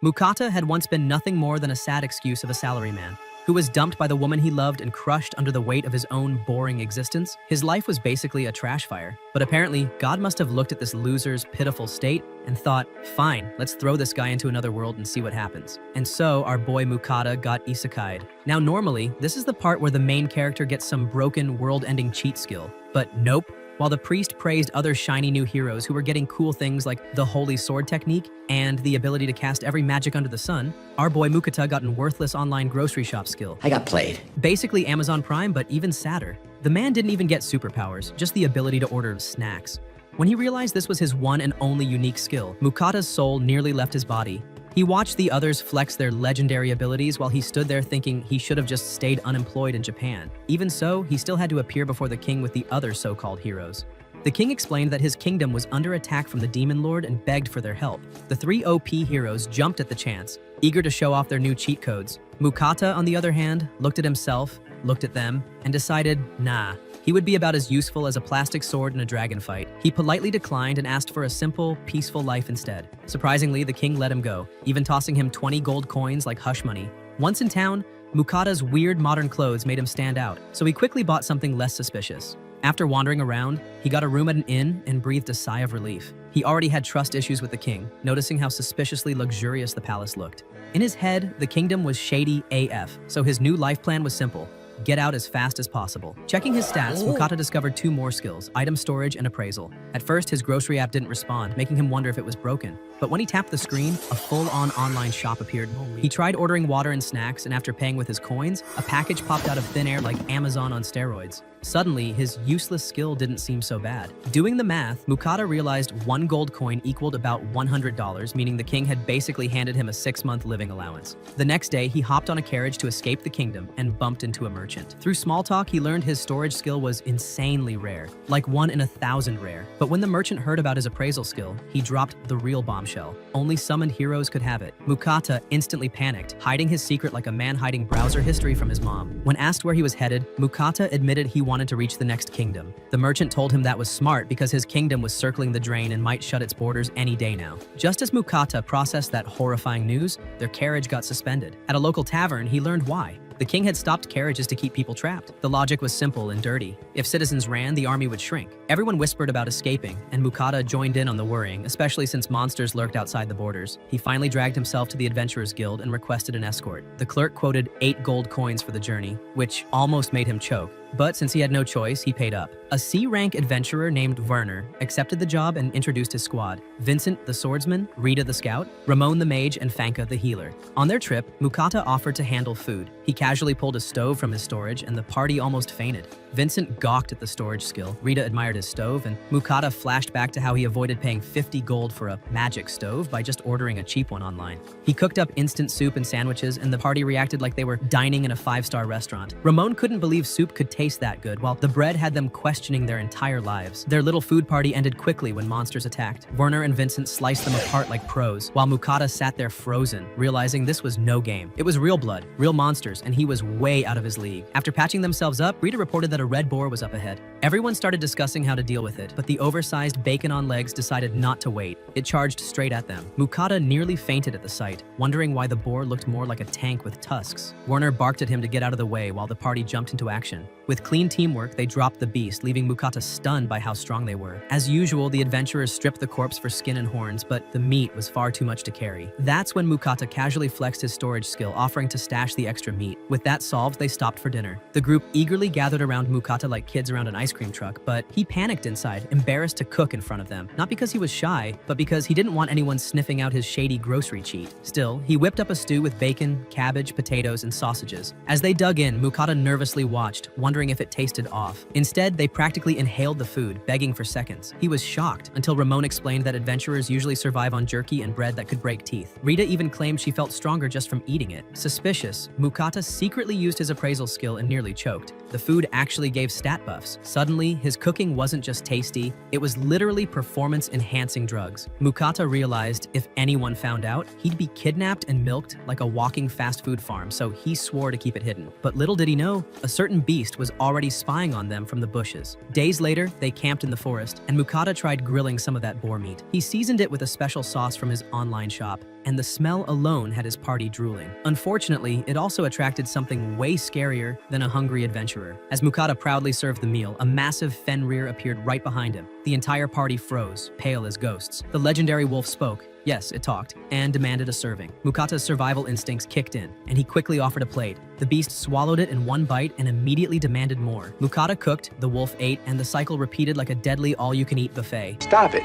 Mukata had once been nothing more than a sad excuse of a salaryman who was dumped by the woman he loved and crushed under the weight of his own boring existence. His life was basically a trash fire. But apparently, God must have looked at this loser's pitiful state and thought, fine, let's throw this guy into another world and see what happens. And so our boy Mukata got isekai'd. Now normally, this is the part where the main character gets some broken world-ending cheat skill. But nope. While the priest praised other shiny new heroes who were getting cool things like the holy sword technique and the ability to cast every magic under the sun, our boy Mukata got an worthless online grocery shop skill. I got played. Basically Amazon Prime, but even sadder. The man didn't even get superpowers, just the ability to order snacks. When he realized this was his one and only unique skill, Mukata's soul nearly left his body. He watched the others flex their legendary abilities while he stood there thinking he should have just stayed unemployed in Japan. Even so, he still had to appear before the king with the other so-called heroes. The king explained that his kingdom was under attack from the demon lord and begged for their help. The three OP heroes jumped at the chance, eager to show off their new cheat codes. Mukata, on the other hand, looked at himself, looked at them, and decided, nah, he would be about as useful as a plastic sword in a dragon fight. He politely declined and asked for a simple, peaceful life instead. Surprisingly, the king let him go, even tossing him 20 gold coins like hush money. Once in town, Mukata's weird modern clothes made him stand out, so he quickly bought something less suspicious. After wandering around, he got a room at an inn and breathed a sigh of relief. He already had trust issues with the king, noticing how suspiciously luxurious the palace looked. In his head, the kingdom was shady AF, so his new life plan was simple. Get out as fast as possible. Checking his stats, Mukata discovered two more skills, item storage and appraisal. At first, his grocery app didn't respond, making him wonder if it was broken. But when he tapped the screen, a full-on online shop appeared. He tried ordering water and snacks, and after paying with his coins, a package popped out of thin air like Amazon on steroids. Suddenly, his useless skill didn't seem so bad. Doing the math, Mukata realized 1 gold coin equaled about $100, meaning the king had basically handed him a 6-month living allowance. The next day, he hopped on a carriage to escape the kingdom and bumped into a merchant. Through small talk, he learned his storage skill was insanely rare, like 1 in 1,000 rare. But when the merchant heard about his appraisal skill, he dropped the real bombshell. Only summoned heroes could have it. Mukata instantly panicked, hiding his secret like a man hiding browser history from his mom. When asked where he was headed, Mukata admitted he wanted to reach the next kingdom. The merchant told him that was smart because his kingdom was circling the drain and might shut its borders any day now. Just as Mukata processed that horrifying news, their carriage got suspended. At a local tavern, he learned why. The king had stopped carriages to keep people trapped. The logic was simple and dirty. If citizens ran, the army would shrink. Everyone whispered about escaping, and Mukata joined in on the worrying, especially since monsters lurked outside the borders. He finally dragged himself to the Adventurers Guild and requested an escort. The clerk quoted 8 gold coins for the journey, which almost made him choke. But since he had no choice, he paid up. A C-rank adventurer named Werner accepted the job and introduced his squad. Vincent the swordsman, Rita the scout, Ramon the mage, and Fanka the healer. On their trip, Mukata offered to handle food. He casually pulled a stove from his storage and the party almost fainted. Vincent gawked at the storage skill, Rita admired his stove, and Mukata flashed back to how he avoided paying 50 gold for a magic stove by just ordering a cheap one online. He cooked up instant soup and sandwiches, and the party reacted like they were dining in a 5-star restaurant. Ramon couldn't believe soup could taste that good, while the bread had them questioning their entire lives. Their little food party ended quickly when monsters attacked. Werner and Vincent sliced them apart like pros, while Mukata sat there frozen, realizing this was no game. It was real blood, real monsters, and he was way out of his league. After patching themselves up, Rita reported that a red boar was up ahead. Everyone started discussing how to deal with it, but the oversized bacon on legs decided not to wait. It charged straight at them. Mukata nearly fainted at the sight, wondering why the boar looked more like a tank with tusks. Werner barked at him to get out of the way while the party jumped into action. With clean teamwork, they dropped the beast, leaving Mukata stunned by how strong they were. As usual, the adventurers stripped the corpse for skin and horns, but the meat was far too much to carry. That's when Mukata casually flexed his storage skill, offering to stash the extra meat. With that solved, they stopped for dinner. The group eagerly gathered around Mukata like kids around an ice cream truck, but he panicked inside, embarrassed to cook in front of them. Not because he was shy, but because he didn't want anyone sniffing out his shady grocery cheat. Still, he whipped up a stew with bacon, cabbage, potatoes, and sausages. As they dug in, Mukata nervously watched, wondering if it tasted off. Instead, they practically inhaled the food, begging for seconds. He was shocked until Ramon explained that adventurers usually survive on jerky and bread that could break teeth. Rita even claimed she felt stronger just from eating it. Suspicious, Mukata secretly used his appraisal skill and nearly choked. The food actually gave stat buffs. Suddenly, his cooking wasn't just tasty, it was literally performance-enhancing drugs. Mukata realized if anyone found out, he'd be kidnapped and milked like a walking fast food farm, so he swore to keep it hidden. But little did he know, a certain beast was already spying on them from the bushes. Days later, they camped in the forest, and Mukata tried grilling some of that boar meat. He seasoned it with a special sauce from his online shop. and the smell alone had his party drooling. Unfortunately, it also attracted something way scarier than a hungry adventurer. As Mukata proudly served the meal, a massive Fenrir appeared right behind him. The entire party froze, pale as ghosts. The legendary wolf spoke. Yes, it talked, and demanded a serving. Mukata's survival instincts kicked in, and he quickly offered a plate. The beast swallowed it in one bite and immediately demanded more. Mukata cooked, the wolf ate, and the cycle repeated like a deadly all-you-can-eat buffet. Stop it.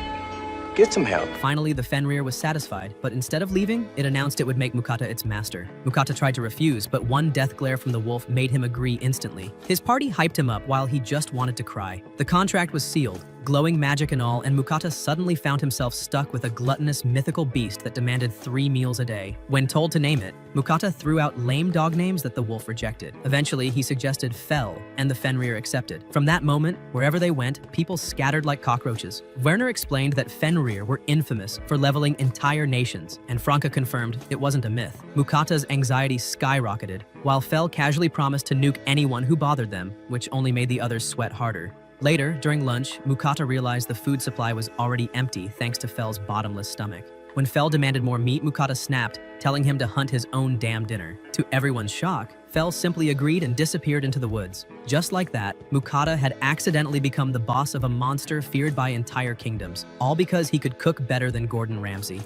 Get some help. Finally, the Fenrir was satisfied, but instead of leaving, it announced it would make Mukata its master. Mukata tried to refuse, but one death glare from the wolf made him agree instantly. His party hyped him up while he just wanted to cry. The contract was sealed, glowing magic and all, and Mukata suddenly found himself stuck with a gluttonous mythical beast that demanded 3 meals a day. When told to name it, Mukata threw out lame dog names that the wolf rejected. Eventually, he suggested Fell, and the Fenrir accepted. From that moment, wherever they went, people scattered like cockroaches. Werner explained that Fenrir were infamous for leveling entire nations, and Franca confirmed it wasn't a myth. Mukata's anxiety skyrocketed, while Fell casually promised to nuke anyone who bothered them, which only made the others sweat harder. Later, during lunch, Mukata realized the food supply was already empty thanks to Fell's bottomless stomach. When Fell demanded more meat, Mukata snapped, telling him to hunt his own damn dinner. To everyone's shock, Fell simply agreed and disappeared into the woods. Just like that, Mukata had accidentally become the boss of a monster feared by entire kingdoms, all because he could cook better than Gordon Ramsay.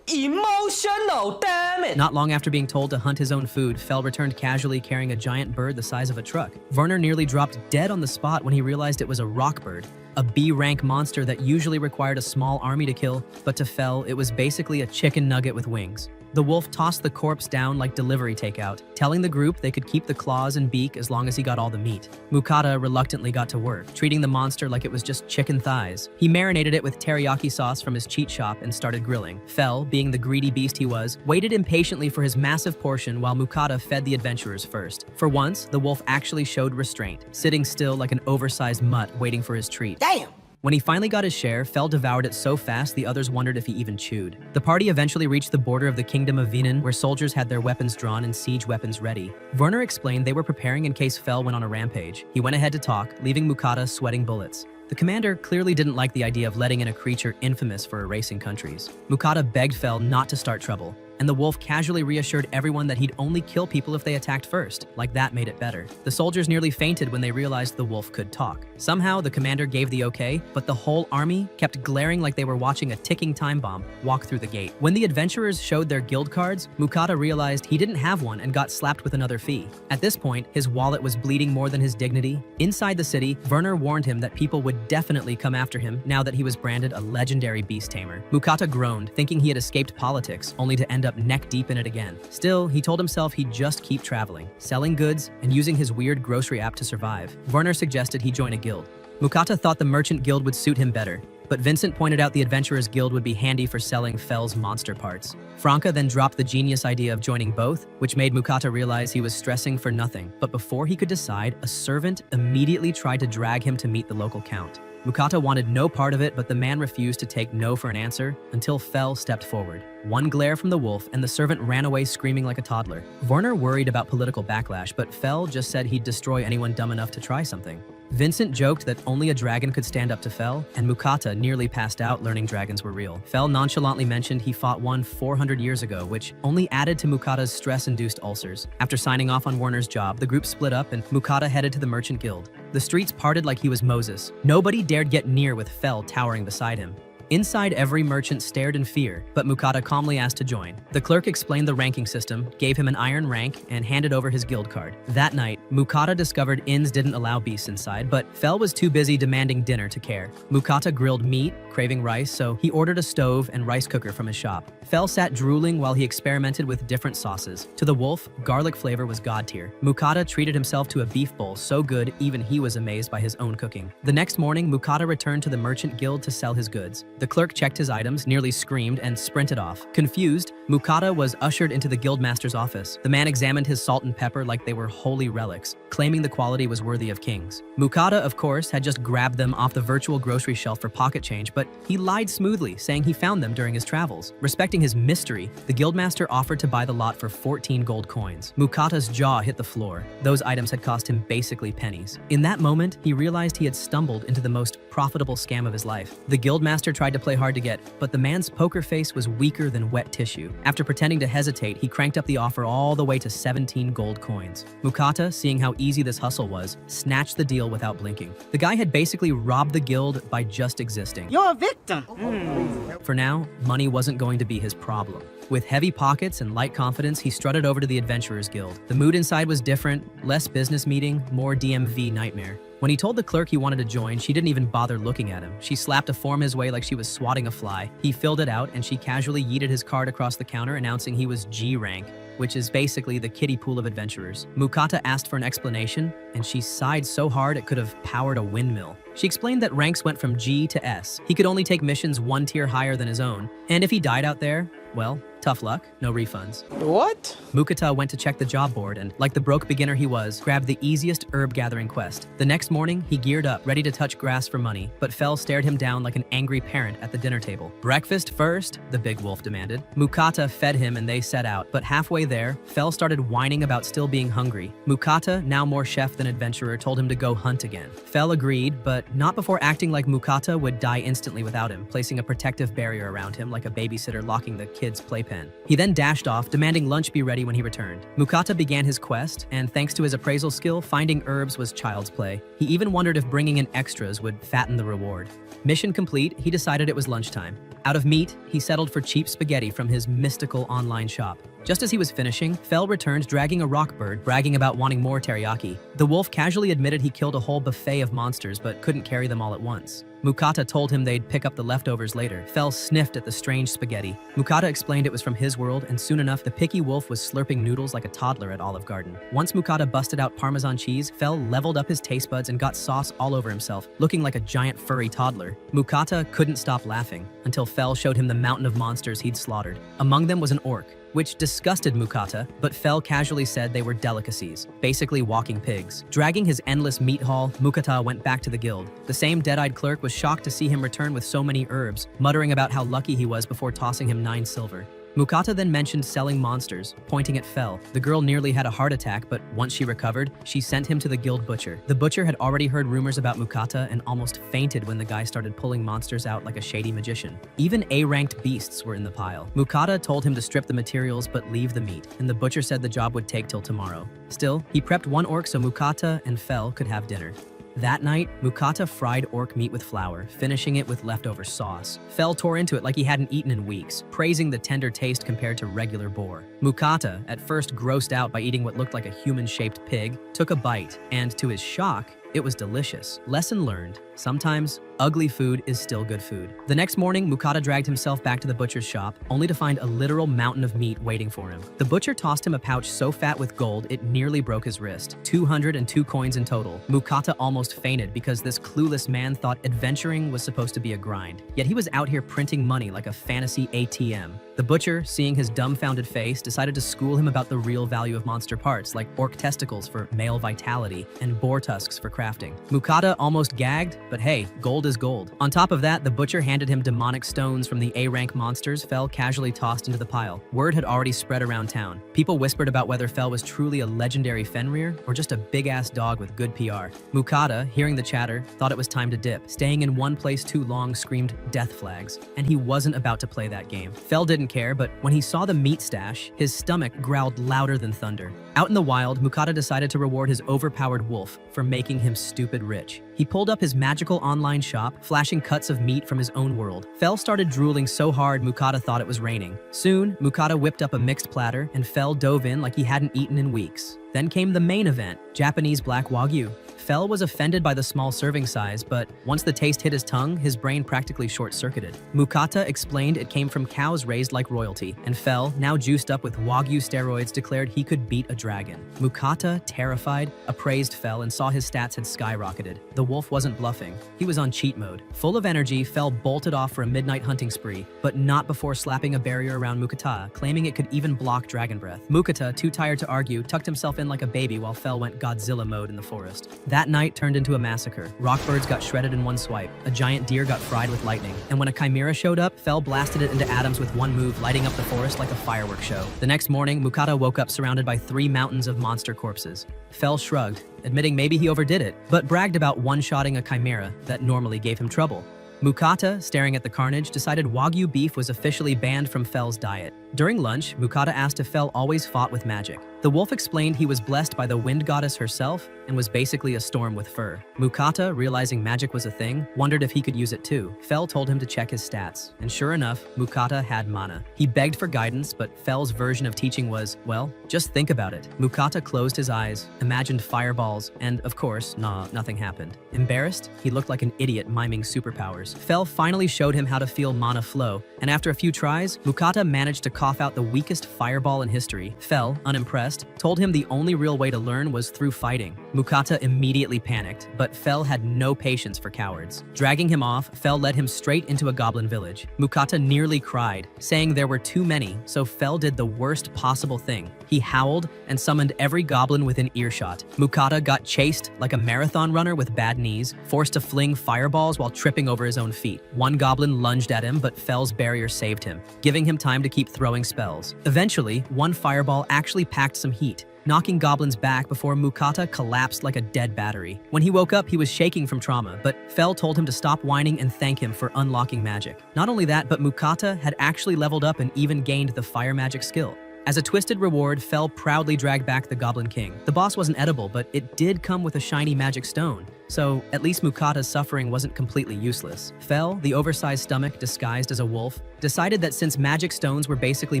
Emotional, damn it! Not long after being told to hunt his own food, Fell returned casually carrying a giant bird the size of a truck. Werner nearly dropped dead on the spot when he realized it was a rock bird, a B-rank monster that usually required a small army to kill, but to Fell, it was basically a chicken nugget with wings. The wolf tossed the corpse down like delivery takeout, telling the group they could keep the claws and beak as long as he got all the meat. Mukata reluctantly got to work, treating the monster like it was just chicken thighs. He marinated it with teriyaki sauce from his cheat shop and started grilling. Fell, being the greedy beast he was, waited impatiently for his massive portion while Mukata fed the adventurers first. For once, the wolf actually showed restraint, sitting still like an oversized mutt waiting for his treat. Damn! When he finally got his share, Fell devoured it so fast the others wondered if he even chewed. The party eventually reached the border of the kingdom of Vinen, where soldiers had their weapons drawn and siege weapons ready. Werner explained they were preparing in case Fell went on a rampage. He went ahead to talk, leaving Mukata sweating bullets. The commander clearly didn't like the idea of letting in a creature infamous for erasing countries. Mukata begged Fell not to start trouble, and the wolf casually reassured everyone that he'd only kill people if they attacked first, like that made it better. The soldiers nearly fainted when they realized the wolf could talk. Somehow, the commander gave the okay, but the whole army kept glaring like they were watching a ticking time bomb walk through the gate. When the adventurers showed their guild cards, Mukata realized he didn't have one and got slapped with another fee. At this point, his wallet was bleeding more than his dignity. Inside the city, Werner warned him that people would definitely come after him now that he was branded a legendary beast tamer. Mukata groaned, thinking he had escaped politics, only to end up neck deep in it again. Still, he told himself he'd just keep traveling, selling goods, and using his weird grocery app to survive. Werner suggested he join a guild. Mukata thought the merchant guild would suit him better, but Vincent pointed out the adventurers guild would be handy for selling Fell's monster parts. Franca then dropped the genius idea of joining both, which made Mukata realize he was stressing for nothing. But before he could decide, a servant immediately tried to drag him to meet the local count. Mukata wanted no part of it, but the man refused to take no for an answer until Fell stepped forward. One glare from the wolf, and the servant ran away screaming like a toddler. Werner worried about political backlash, but Fell just said he'd destroy anyone dumb enough to try something. Vincent joked that only a dragon could stand up to Fell, and Mukata nearly passed out learning dragons were real. Fell nonchalantly mentioned he fought one 400 years ago, which only added to Mukata's stress-induced ulcers. After signing off on Werner's job, the group split up and Mukata headed to the merchant guild. The streets parted like he was Moses. Nobody dared get near with Fell towering beside him. Inside, every merchant stared in fear, but Mukata calmly asked to join. The clerk explained the ranking system, gave him an iron rank, and handed over his guild card. That night, Mukata discovered inns didn't allow beasts inside, but Fell was too busy demanding dinner to care. Mukata grilled meat, craving rice, so he ordered a stove and rice cooker from his shop. Fell sat drooling while he experimented with different sauces. To the wolf, garlic flavor was god tier. Mukata treated himself to a beef bowl so good even he was amazed by his own cooking. The next morning, Mukata returned to the merchant guild to sell his goods. The clerk checked his items, nearly screamed, and sprinted off. Confused, Mukata was ushered into the guildmaster's office. The man examined his salt and pepper like they were holy relics. relics, claiming the quality was worthy of kings. Mukata, of course, had just grabbed them off the virtual grocery shelf for pocket change, but he lied smoothly, saying he found them during his travels. Respecting his mystery, the guildmaster offered to buy the lot for 14 gold coins. Mukata's jaw hit the floor. Those items had cost him basically pennies. In that moment, he realized he had stumbled into the most profitable scam of his life. The guildmaster tried to play hard to get, but the man's poker face was weaker than wet tissue. After pretending to hesitate, he cranked up the offer all the way to 17 gold coins. Mukata, seeing how easy this hustle was, snatched the deal without blinking. The guy had basically robbed the guild by just existing. You're a victim. For now, money wasn't going to be his problem. With heavy pockets and light confidence, he strutted over to the Adventurers Guild. The mood inside was different, less business meeting, more DMV nightmare. When he told the clerk he wanted to join, she didn't even bother looking at him. She slapped a form his way like she was swatting a fly. He filled it out, and she casually yeeted his card across the counter, announcing he was G rank, which is basically the kiddie pool of adventurers. Mukata asked for an explanation, and she sighed so hard it could have powered a windmill. She explained that ranks went from G to S. He could only take missions one tier higher than his own, and if he died out there, well, tough luck, no refunds. What? Mukata went to check the job board and, like the broke beginner he was, grabbed the easiest herb gathering quest. The next morning, he geared up, ready to touch grass for money, but Fel stared him down like an angry parent at the dinner table. Breakfast first, the big wolf demanded. Mukata fed him and they set out, but halfway there, Fel started whining about still being hungry. Mukata, now more chef than adventurer, told him to go hunt again. Fel agreed, but not before acting like Mukata would die instantly without him, placing a protective barrier around him like a babysitter locking the kid's playpen. He then dashed off, demanding lunch be ready when he returned. Mukata began his quest, and thanks to his appraisal skill, finding herbs was child's play. He even wondered if bringing in extras would fatten the reward. Mission complete, he decided it was lunchtime. Out of meat, he settled for cheap spaghetti from his mystical online shop. Just as he was finishing, Fel returned dragging a rock bird, bragging about wanting more teriyaki. The wolf casually admitted he killed a whole buffet of monsters but couldn't carry them all at once. Mukata told him they'd pick up the leftovers later. Fel sniffed at the strange spaghetti. Mukata explained it was from his world, and soon enough, the picky wolf was slurping noodles like a toddler at Olive Garden. Once Mukata busted out Parmesan cheese, Fel leveled up his taste buds and got sauce all over himself, looking like a giant furry toddler. Mukata couldn't stop laughing until Fel showed him the mountain of monsters he'd slaughtered. Among them was an orc, which disgusted Mukata, but Fel casually said they were delicacies, basically walking pigs. Dragging his endless meat haul, Mukata went back to the guild. The same dead-eyed clerk was shocked to see him return with so many herbs, muttering about how lucky he was before tossing him 9 silver. Mukata then mentioned selling monsters, pointing at Fel. The girl nearly had a heart attack, but once she recovered, she sent him to the guild butcher. The butcher had already heard rumors about Mukata and almost fainted when the guy started pulling monsters out like a shady magician. Even A-ranked beasts were in the pile. Mukata told him to strip the materials but leave the meat, and the butcher said the job would take till tomorrow. Still, he prepped one orc so Mukata and Fel could have dinner. That night, Mukata fried orc meat with flour, finishing it with leftover sauce. Fel tore into it like he hadn't eaten in weeks, praising the tender taste compared to regular boar. Mukata, at first grossed out by eating what looked like a human-shaped pig, took a bite, and to his shock, it was delicious. Lesson learned. Sometimes, ugly food is still good food. The next morning, Mukata dragged himself back to the butcher's shop, only to find a literal mountain of meat waiting for him. The butcher tossed him a pouch so fat with gold, it nearly broke his wrist. 202 coins in total. Mukata almost fainted because this clueless man thought adventuring was supposed to be a grind. Yet he was out here printing money like a fantasy ATM. The butcher, seeing his dumbfounded face, decided to school him about the real value of monster parts, like orc testicles for male vitality and boar tusks for crafting. Mukata almost gagged, but hey, gold is gold. On top of that, the butcher handed him demonic stones from the A-rank monsters Fel casually tossed into the pile. Word had already spread around town. People whispered about whether Fel was truly a legendary Fenrir or just a big-ass dog with good PR. Mukata, hearing the chatter, thought it was time to dip. Staying in one place too long screamed death flags, and he wasn't about to play that game. Fel didn't care, but when he saw the meat stash, his stomach growled louder than thunder. Out in the wild, Mukata decided to reward his overpowered wolf for making him stupid rich. He pulled up his magical online shop, flashing cuts of meat from his own world. Fel started drooling so hard Mukata thought it was raining. Soon, Mukata whipped up a mixed platter, and Fel dove in like he hadn't eaten in weeks. Then came the main event, Japanese black wagyu. Fel was offended by the small serving size, but once the taste hit his tongue, his brain practically short-circuited. Mukata explained it came from cows raised like royalty, and Fel, now juiced up with Wagyu steroids, declared he could beat a dragon. Mukata, terrified, appraised Fel and saw his stats had skyrocketed. The wolf wasn't bluffing. He was on cheat mode. Full of energy, Fel bolted off for a midnight hunting spree, but not before slapping a barrier around Mukata, claiming it could even block dragon breath. Mukata, too tired to argue, tucked himself in like a baby while Fel went Godzilla mode in the forest. That night turned into a massacre. Rockbirds got shredded in one swipe, a giant deer got fried with lightning, and when a chimera showed up, Fel blasted it into atoms with one move, lighting up the forest like a fireworks show. The next morning, Mukata woke up surrounded by 3 mountains of monster corpses. Fel shrugged, admitting maybe he overdid it, but bragged about one-shotting a chimera that normally gave him trouble. Mukata, staring at the carnage, decided Wagyu beef was officially banned from Fel's diet. During lunch, Mukata asked if Fel always fought with magic. The wolf explained he was blessed by the wind goddess herself and was basically a storm with fur. Mukata, realizing magic was a thing, wondered if he could use it too. Fel told him to check his stats, and sure enough, Mukata had mana. He begged for guidance, but Fel's version of teaching was, well, just think about it. Mukata closed his eyes, imagined fireballs, and of course, nothing happened. Embarrassed, he looked like an idiot miming superpowers. Fel finally showed him how to feel mana flow, and after a few tries, Mukata managed to cough out the weakest fireball in history. Fel, unimpressed, told him the only real way to learn was through fighting. Mukata immediately panicked, but Fel had no patience for cowards. Dragging him off, Fel led him straight into a goblin village. Mukata nearly cried, saying there were too many, so Fel did the worst possible thing. He howled and summoned every goblin within earshot. Mukata got chased like a marathon runner with bad knees, forced to fling fireballs while tripping over his own feet. One goblin lunged at him, but Fel's barrier saved him, giving him time to keep throwing spells. Eventually, one fireball actually packed some heat, knocking goblins back before Mukata collapsed like a dead battery. When he woke up, he was shaking from trauma, but Fel told him to stop whining and thank him for unlocking magic. Not only that, but Mukata had actually leveled up and even gained the fire magic skill. As a twisted reward, Fel proudly dragged back the Goblin King. The boss wasn't edible, but it did come with a shiny magic stone, so at least Mukata's suffering wasn't completely useless. Fel, the oversized stomach disguised as a wolf, decided that since magic stones were basically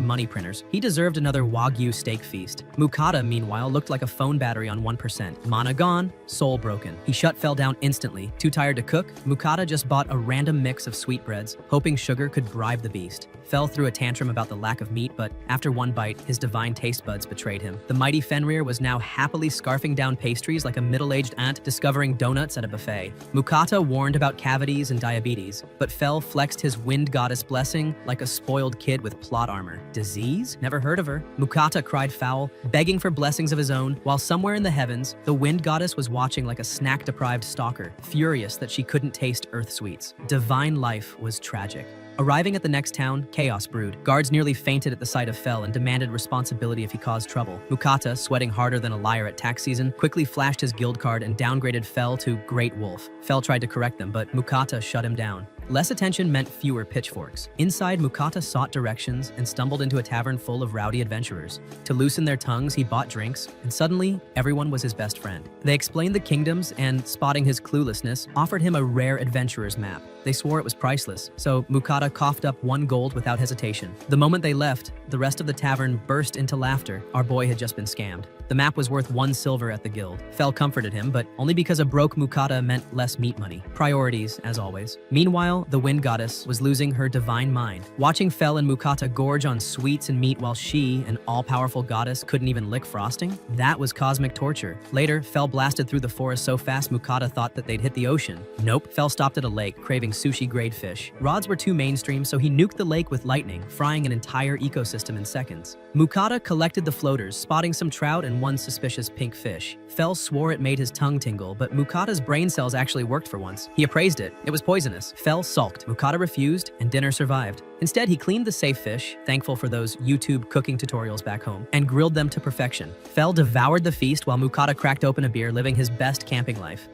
money printers, he deserved another Wagyu steak feast. Mukata, meanwhile, looked like a phone battery on 1%. Mana gone, soul broken. He shut Fel down instantly. Too tired to cook, Mukata just bought a random mix of sweetbreads, hoping sugar could bribe the beast. Fel threw a tantrum about the lack of meat, but after one bite, his divine taste buds betrayed him. The mighty Fenrir was now happily scarfing down pastries like a middle-aged aunt discovering donuts at a buffet. Mukata warned about cavities and diabetes, but Fel flexed his wind goddess blessing like a spoiled kid with plot armor. Disease? Never heard of her. Mukata cried foul, begging for blessings of his own, while somewhere in the heavens, the wind goddess was watching like a snack-deprived stalker, furious that she couldn't taste earth sweets. Divine life was tragic. Arriving at the next town, chaos brewed. Guards nearly fainted at the sight of Fel and demanded responsibility if he caused trouble. Mukata, sweating harder than a liar at tax season, quickly flashed his guild card and downgraded Fel to Great Wolf. Fel tried to correct them, but Mukata shut him down. Less attention meant fewer pitchforks. Inside, Mukata sought directions and stumbled into a tavern full of rowdy adventurers. To loosen their tongues, he bought drinks, and suddenly, everyone was his best friend. They explained the kingdoms and, spotting his cluelessness, offered him a rare adventurer's map. They swore it was priceless, so Mukata coughed up 1 gold without hesitation. The moment they left, the rest of the tavern burst into laughter. Our boy had just been scammed. The map was worth 1 silver at the guild. Fel comforted him, but only because a broke Mukata meant less meat money. Priorities, as always. Meanwhile, the wind goddess was losing her divine mind. Watching Fel and Mukata gorge on sweets and meat while she, an all-powerful goddess, couldn't even lick frosting? That was cosmic torture. Later, Fel blasted through the forest so fast Mukata thought that they'd hit the ocean. Nope, Fel stopped at a lake, craving sushi-grade fish. Rods were too mainstream, so he nuked the lake with lightning, frying an entire ecosystem in seconds. Mukata collected the floaters, spotting some trout and 1 suspicious pink fish. Fel swore it made his tongue tingle, but Mukata's brain cells actually worked for once. He appraised it. It was poisonous. Fel sulked. Mukata refused, and dinner survived. Instead, he cleaned the safe fish, thankful for those YouTube cooking tutorials back home, and grilled them to perfection. Fel devoured the feast while Mukata cracked open a beer, living his best camping life.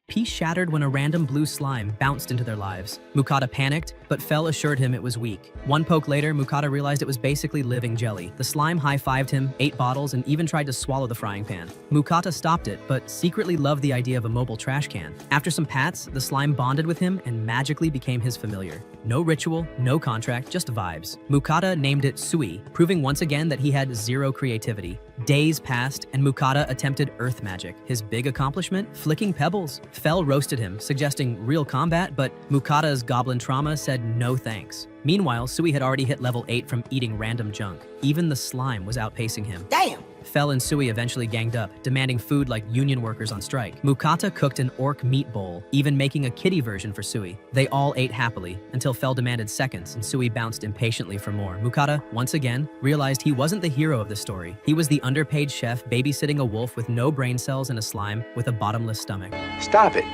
Peace shattered when a random blue slime bounced into their lives. Mukata panicked, but Fel assured him it was weak. One poke later, Mukata realized it was basically living jelly. The slime high-fived him, ate bottles, and even tried to swallow the frying pan. Mukata stopped it, but secretly loved the idea of a mobile trash can. After some pats, the slime bonded with him and magically became his familiar. No ritual, no contract, just vibes. Mukata named it Sui, proving once again that he had zero creativity. Days passed, and Mukata attempted earth magic. His big accomplishment? Flicking pebbles. Fel roasted him, suggesting real combat, but Mukata's goblin trauma said no thanks. Meanwhile, Sui had already hit level 8 from eating random junk. Even the slime was outpacing him. Damn! Fel and Sui eventually ganged up, demanding food like union workers on strike. Mukata cooked an orc meat bowl, even making a kitty version for Sui. They all ate happily, until Fel demanded seconds and Sui bounced impatiently for more. Mukata, once again, realized he wasn't the hero of the story. He was the underpaid chef babysitting a wolf with no brain cells and a slime with a bottomless stomach. Stop it.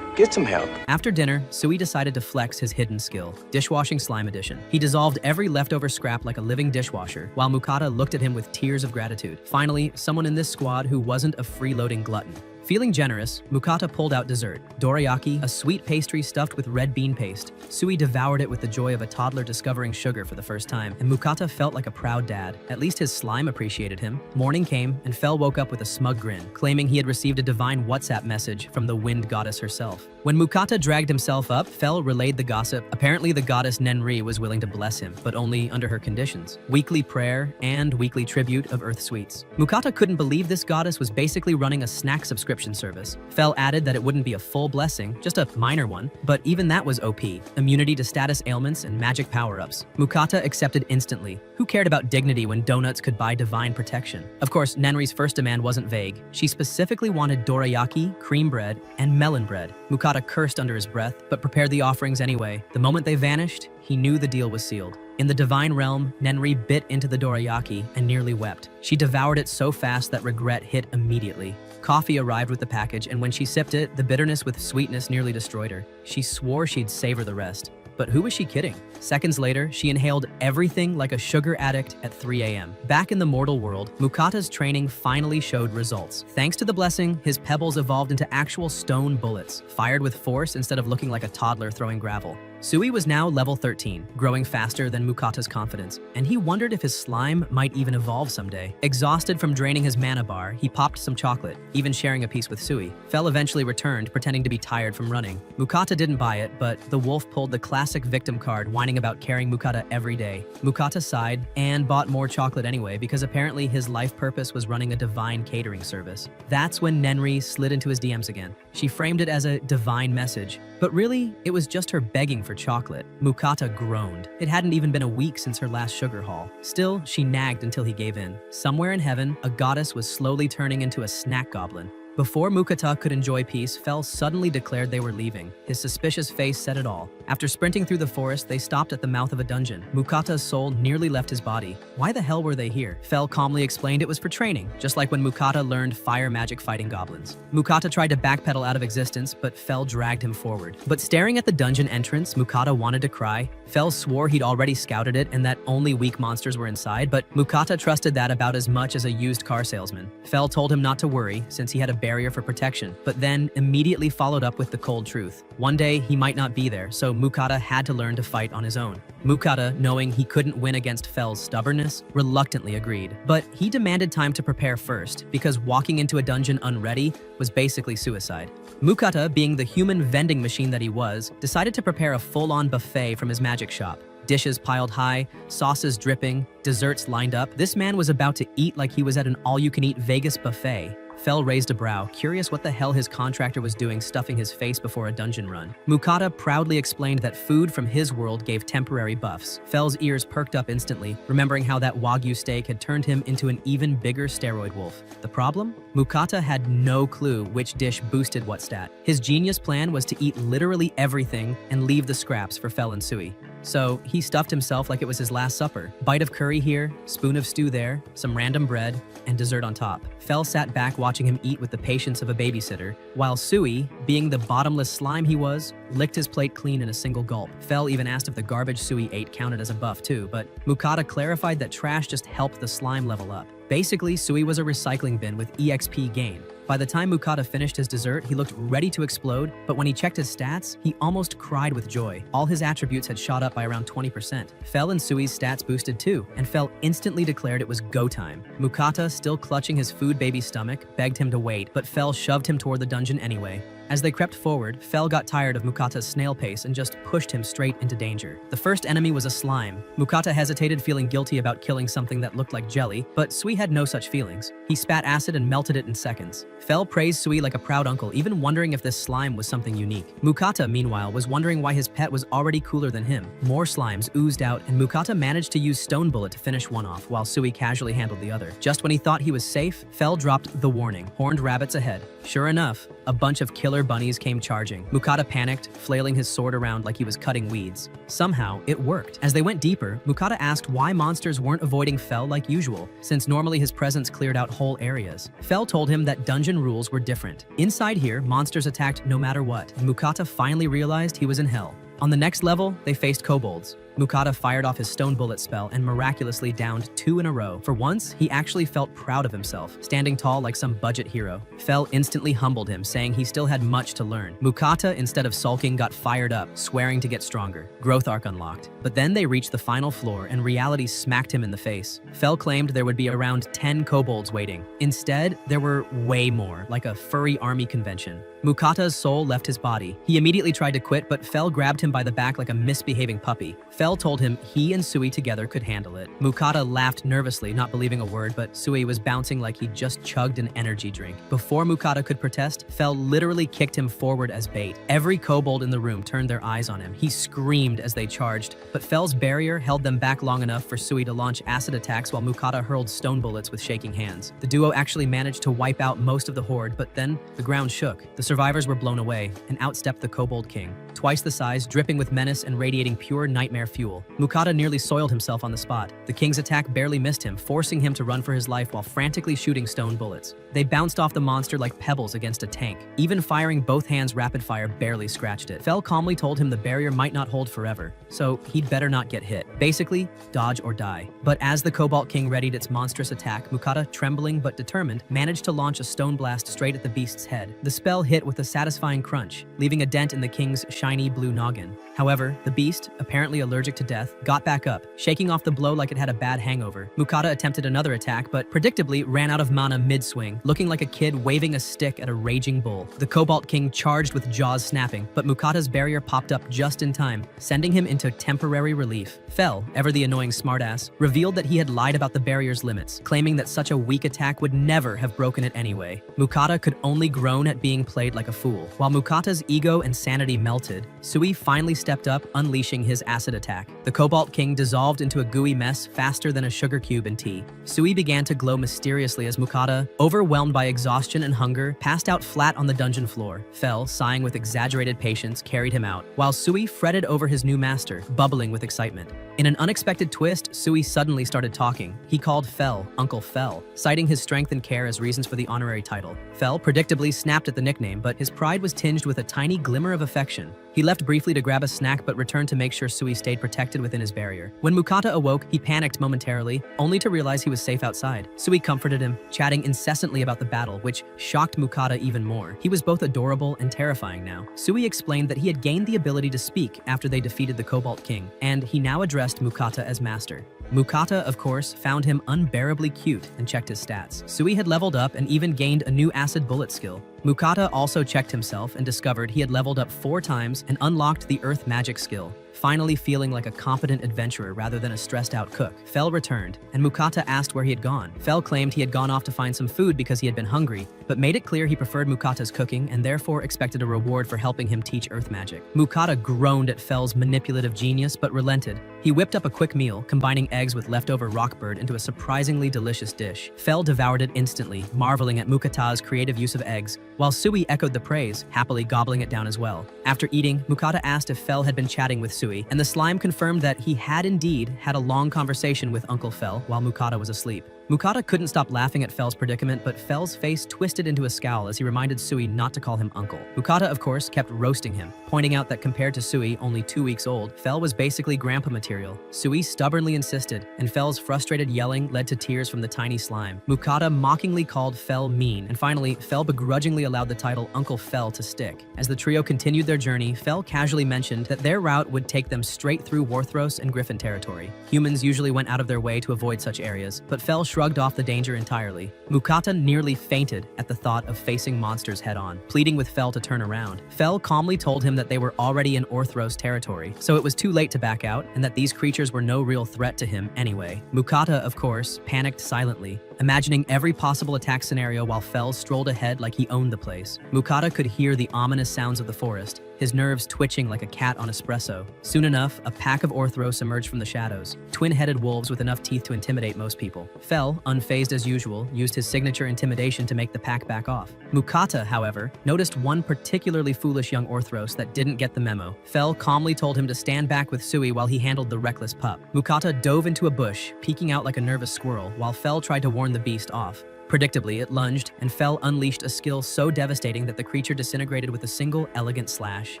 Get some help. After dinner, Sui decided to flex his hidden skill, dishwashing slime edition. He dissolved every leftover scrap like a living dishwasher, while Mukata looked at him with tears of gratitude. Finally, someone in this squad who wasn't a freeloading glutton. Feeling generous, Mukata pulled out dessert, dorayaki, a sweet pastry stuffed with red bean paste. Sui devoured it with the joy of a toddler discovering sugar for the first time, and Mukata felt like a proud dad. At least his slime appreciated him. Morning came, and Fel woke up with a smug grin, claiming he had received a divine WhatsApp message from the wind goddess herself. When Mukata dragged himself up, Fel relayed the gossip. Apparently the goddess Nenri was willing to bless him, but only under her conditions. Weekly prayer and weekly tribute of earth sweets. Mukata couldn't believe this goddess was basically running a snack subscription service. Fel added that it wouldn't be a full blessing, just a minor one, but even that was OP. Immunity to status ailments and magic power-ups. Mukata accepted instantly. Who cared about dignity when donuts could buy divine protection? Of course, Nenri's first demand wasn't vague. She specifically wanted dorayaki, cream bread, and melon bread. Mukata cursed under his breath, but prepared the offerings anyway. The moment they vanished, he knew the deal was sealed. In the divine realm, Nenri bit into the dorayaki and nearly wept. She devoured it so fast that regret hit immediately. Coffee arrived with the package, and when she sipped it, the bitterness with sweetness nearly destroyed her. She swore she'd savor the rest. But who was she kidding? Seconds later, she inhaled everything like a sugar addict at 3 a.m. Back in the mortal world, Mukata's training finally showed results. Thanks to the blessing, his pebbles evolved into actual stone bullets, fired with force instead of looking like a toddler throwing gravel. Sui was now level 13, growing faster than Mukata's confidence, and he wondered if his slime might even evolve someday. Exhausted from draining his mana bar, he popped some chocolate, even sharing a piece with Sui. Fel eventually returned, pretending to be tired from running. Mukata didn't buy it, but the wolf pulled the classic victim card, whining about carrying Mukata every day. Mukata sighed and bought more chocolate anyway, because apparently his life purpose was running a divine catering service. That's when Nenri slid into his DMs again. She framed it as a divine message, but really, it was just her begging for chocolate. Mukata groaned. It hadn't even been a week since her last sugar haul. Still, she nagged until he gave in. Somewhere in heaven, a goddess was slowly turning into a snack goblin. Before Mukata could enjoy peace, Fel suddenly declared they were leaving. His suspicious face said it all. After sprinting through the forest, they stopped at the mouth of a dungeon. Mukata's soul nearly left his body. Why the hell were they here? Fel calmly explained it was for training, just like when Mukata learned fire magic fighting goblins. Mukata tried to backpedal out of existence, but Fel dragged him forward. But staring at the dungeon entrance, Mukata wanted to cry. Fel swore he'd already scouted it and that only weak monsters were inside, but Mukata trusted that about as much as a used car salesman. Fel told him not to worry, since he had a barrier for protection, but then immediately followed up with the cold truth. One day, he might not be there, so Mukata had to learn to fight on his own. Mukata, knowing he couldn't win against Fel's stubbornness, reluctantly agreed. But he demanded time to prepare first, because walking into a dungeon unready was basically suicide. Mukata, being the human vending machine that he was, decided to prepare a full-on buffet from his magic shop. Dishes piled high, sauces dripping, desserts lined up. This man was about to eat like he was at an all-you-can-eat Vegas buffet. Fel raised a brow, curious what the hell his contractor was doing stuffing his face before a dungeon run. Mukata proudly explained that food from his world gave temporary buffs. Fel's ears perked up instantly, remembering how that Wagyu steak had turned him into an even bigger steroid wolf. The problem? Mukata had no clue which dish boosted what stat. His genius plan was to eat literally everything and leave the scraps for Fel and Sui. So he stuffed himself like it was his last supper. Bite of curry here, spoon of stew there, some random bread, and dessert on top. Fel sat back watching him eat with the patience of a babysitter, while Sui, being the bottomless slime he was, licked his plate clean in a single gulp. Fel even asked if the garbage Sui ate counted as a buff too, but Mukata clarified that trash just helped the slime level up. Basically, Sui was a recycling bin with EXP gain. By the time Mukata finished his dessert, he looked ready to explode, but when he checked his stats, he almost cried with joy. All his attributes had shot up by around 20%. Fel and Sui's stats boosted too, and Fel instantly declared it was go time. Mukata, still clutching his food baby stomach, begged him to wait, but Fel shoved him toward the dungeon anyway. As they crept forward, Fel got tired of Mukata's snail pace and just pushed him straight into danger. The first enemy was a slime. Mukata hesitated, feeling guilty about killing something that looked like jelly, but Sui had no such feelings. He spat acid and melted it in seconds. Fel praised Sui like a proud uncle, even wondering if this slime was something unique. Mukata, meanwhile, was wondering why his pet was already cooler than him. More slimes oozed out, and Mukata managed to use Stone Bullet to finish one off, while Sui casually handled the other. Just when he thought he was safe, Fel dropped the warning, horned rabbits ahead. Sure enough, a bunch of killer bunnies came charging. Mukata panicked, flailing his sword around like he was cutting weeds. Somehow, it worked. As they went deeper, Mukata asked why monsters weren't avoiding Fel like usual, since normally his presence cleared out whole areas. Fel told him that dungeon rules were different. Inside here, monsters attacked no matter what, and Mukata finally realized he was in hell. On the next level, they faced kobolds. Mukata fired off his Stone Bullet spell and miraculously downed 2 in a row. For once, he actually felt proud of himself, standing tall like some budget hero. Fel instantly humbled him, saying he still had much to learn. Mukata, instead of sulking, got fired up, swearing to get stronger. Growth arc unlocked. But then they reached the final floor and reality smacked him in the face. Fel claimed there would be around 10 kobolds waiting. Instead, there were way more, like a furry army convention. Mukata's soul left his body. He immediately tried to quit, but Fel grabbed him by the back like a misbehaving puppy. Fel told him he and Sui together could handle it. Mukata laughed nervously, not believing a word, but Sui was bouncing like he just chugged an energy drink. Before Mukata could protest, Fel literally kicked him forward as bait. Every kobold in the room turned their eyes on him. He screamed as they charged, but Fel's barrier held them back long enough for Sui to launch acid attacks while Mukata hurled stone bullets with shaking hands. The duo actually managed to wipe out most of the horde, but then the ground shook. The survivors were blown away, and outstepped the Kobold King. Twice the size, dripping with menace and radiating pure nightmare fuel. Mukata nearly soiled himself on the spot. The king's attack barely missed him, forcing him to run for his life while frantically shooting stone bullets. They bounced off the monster like pebbles against a tank. Even firing both hands rapid fire barely scratched it. Fel calmly told him the barrier might not hold forever, so he'd better not get hit. Basically, dodge or die. But as the Cobalt King readied its monstrous attack, Mukata, trembling but determined, managed to launch a stone blast straight at the beast's head. The spell hit with a satisfying crunch, leaving a dent in the king's shiny blue noggin. However, the beast, apparently allergic to death, got back up, shaking off the blow like it had a bad hangover. Mukata attempted another attack, but predictably ran out of mana mid-swing, looking like a kid waving a stick at a raging bull. The Cobalt King charged with jaws snapping, but Mukata's barrier popped up just in time, sending him into temporary relief. Fel, ever the annoying smartass, revealed that he had lied about the barrier's limits, claiming that such a weak attack would never have broken it anyway. Mukata could only groan at being played like a fool. While Mukata's ego and sanity melted, Sui finally stepped up, unleashing his acid attack. The Cobalt King dissolved into a gooey mess faster than a sugar cube in tea. Sui began to glow mysteriously as Mukata, overwhelmed by exhaustion and hunger, passed out flat on the dungeon floor. Fel, sighing with exaggerated patience, carried him out, while Sui fretted over his new master, bubbling with excitement. In an unexpected twist, Sui suddenly started talking. He called Fel Uncle Fel, citing his strength and care as reasons for the honorary title. Fel predictably snapped at the nickname, but his pride was tinged with a tiny glimmer of affection. He left briefly to grab a snack but returned to make sure Sui stayed protected within his barrier. When Mukata awoke, he panicked momentarily, only to realize he was safe outside. Sui comforted him, chatting incessantly about the battle, which shocked Mukata even more. He was both adorable and terrifying now. Sui explained that he had gained the ability to speak after they defeated the Cobalt King, and he now addressed Mukata as master. Mukata, of course, found him unbearably cute and checked his stats. Sui had leveled up and even gained a new acid bullet skill. Mukata also checked himself and discovered he had leveled up 4 times and unlocked the earth magic skill. Finally feeling like a competent adventurer rather than a stressed-out cook, Fel returned, and Mukata asked where he had gone. Fel claimed he had gone off to find some food because he had been hungry, but made it clear he preferred Mukata's cooking and therefore expected a reward for helping him teach earth magic. Mukata groaned at Fel's manipulative genius but relented. He whipped up a quick meal, combining eggs with leftover rockbird into a surprisingly delicious dish. Fel devoured it instantly, marveling at Mukata's creative use of eggs, while Sui echoed the praise, happily gobbling it down as well. After eating, Mukata asked if Fel had been chatting with Sui, and the slime confirmed that he had indeed had a long conversation with Uncle Fel while Mukata was asleep. Mukata couldn't stop laughing at Fell's predicament, but Fell's face twisted into a scowl as he reminded Sui not to call him uncle. Mukata, of course, kept roasting him, pointing out that compared to Sui, only 2 weeks old, Fell was basically grandpa material. Sui stubbornly insisted, and Fell's frustrated yelling led to tears from the tiny slime. Mukata mockingly called Fell mean, and finally, Fell begrudgingly allowed the title Uncle Fell to stick. As the trio continued their journey, Fell casually mentioned that their route would take them straight through Warthros and Griffin territory. Humans usually went out of their way to avoid such areas, but Fell shrugged off the danger entirely. Mukata nearly fainted at the thought of facing monsters head-on, pleading with Fell to turn around. Fell calmly told him that they were already in Orthros territory, so it was too late to back out, and that these creatures were no real threat to him anyway. Mukata, of course, panicked silently, imagining every possible attack scenario while Fell strolled ahead like he owned the place. Mukata could hear the ominous sounds of the forest, his nerves twitching like a cat on espresso. Soon enough, a pack of Orthros emerged from the shadows, twin-headed wolves with enough teeth to intimidate most people. Fell, unfazed as usual, used his signature intimidation to make the pack back off. Mukata, however, noticed one particularly foolish young Orthros that didn't get the memo. Fell calmly told him to stand back with Sui while he handled the reckless pup. Mukata dove into a bush, peeking out like a nervous squirrel, while Fell tried to warn the beast off. Predictably, it lunged, and Fell unleashed a skill so devastating that the creature disintegrated with a single elegant slash.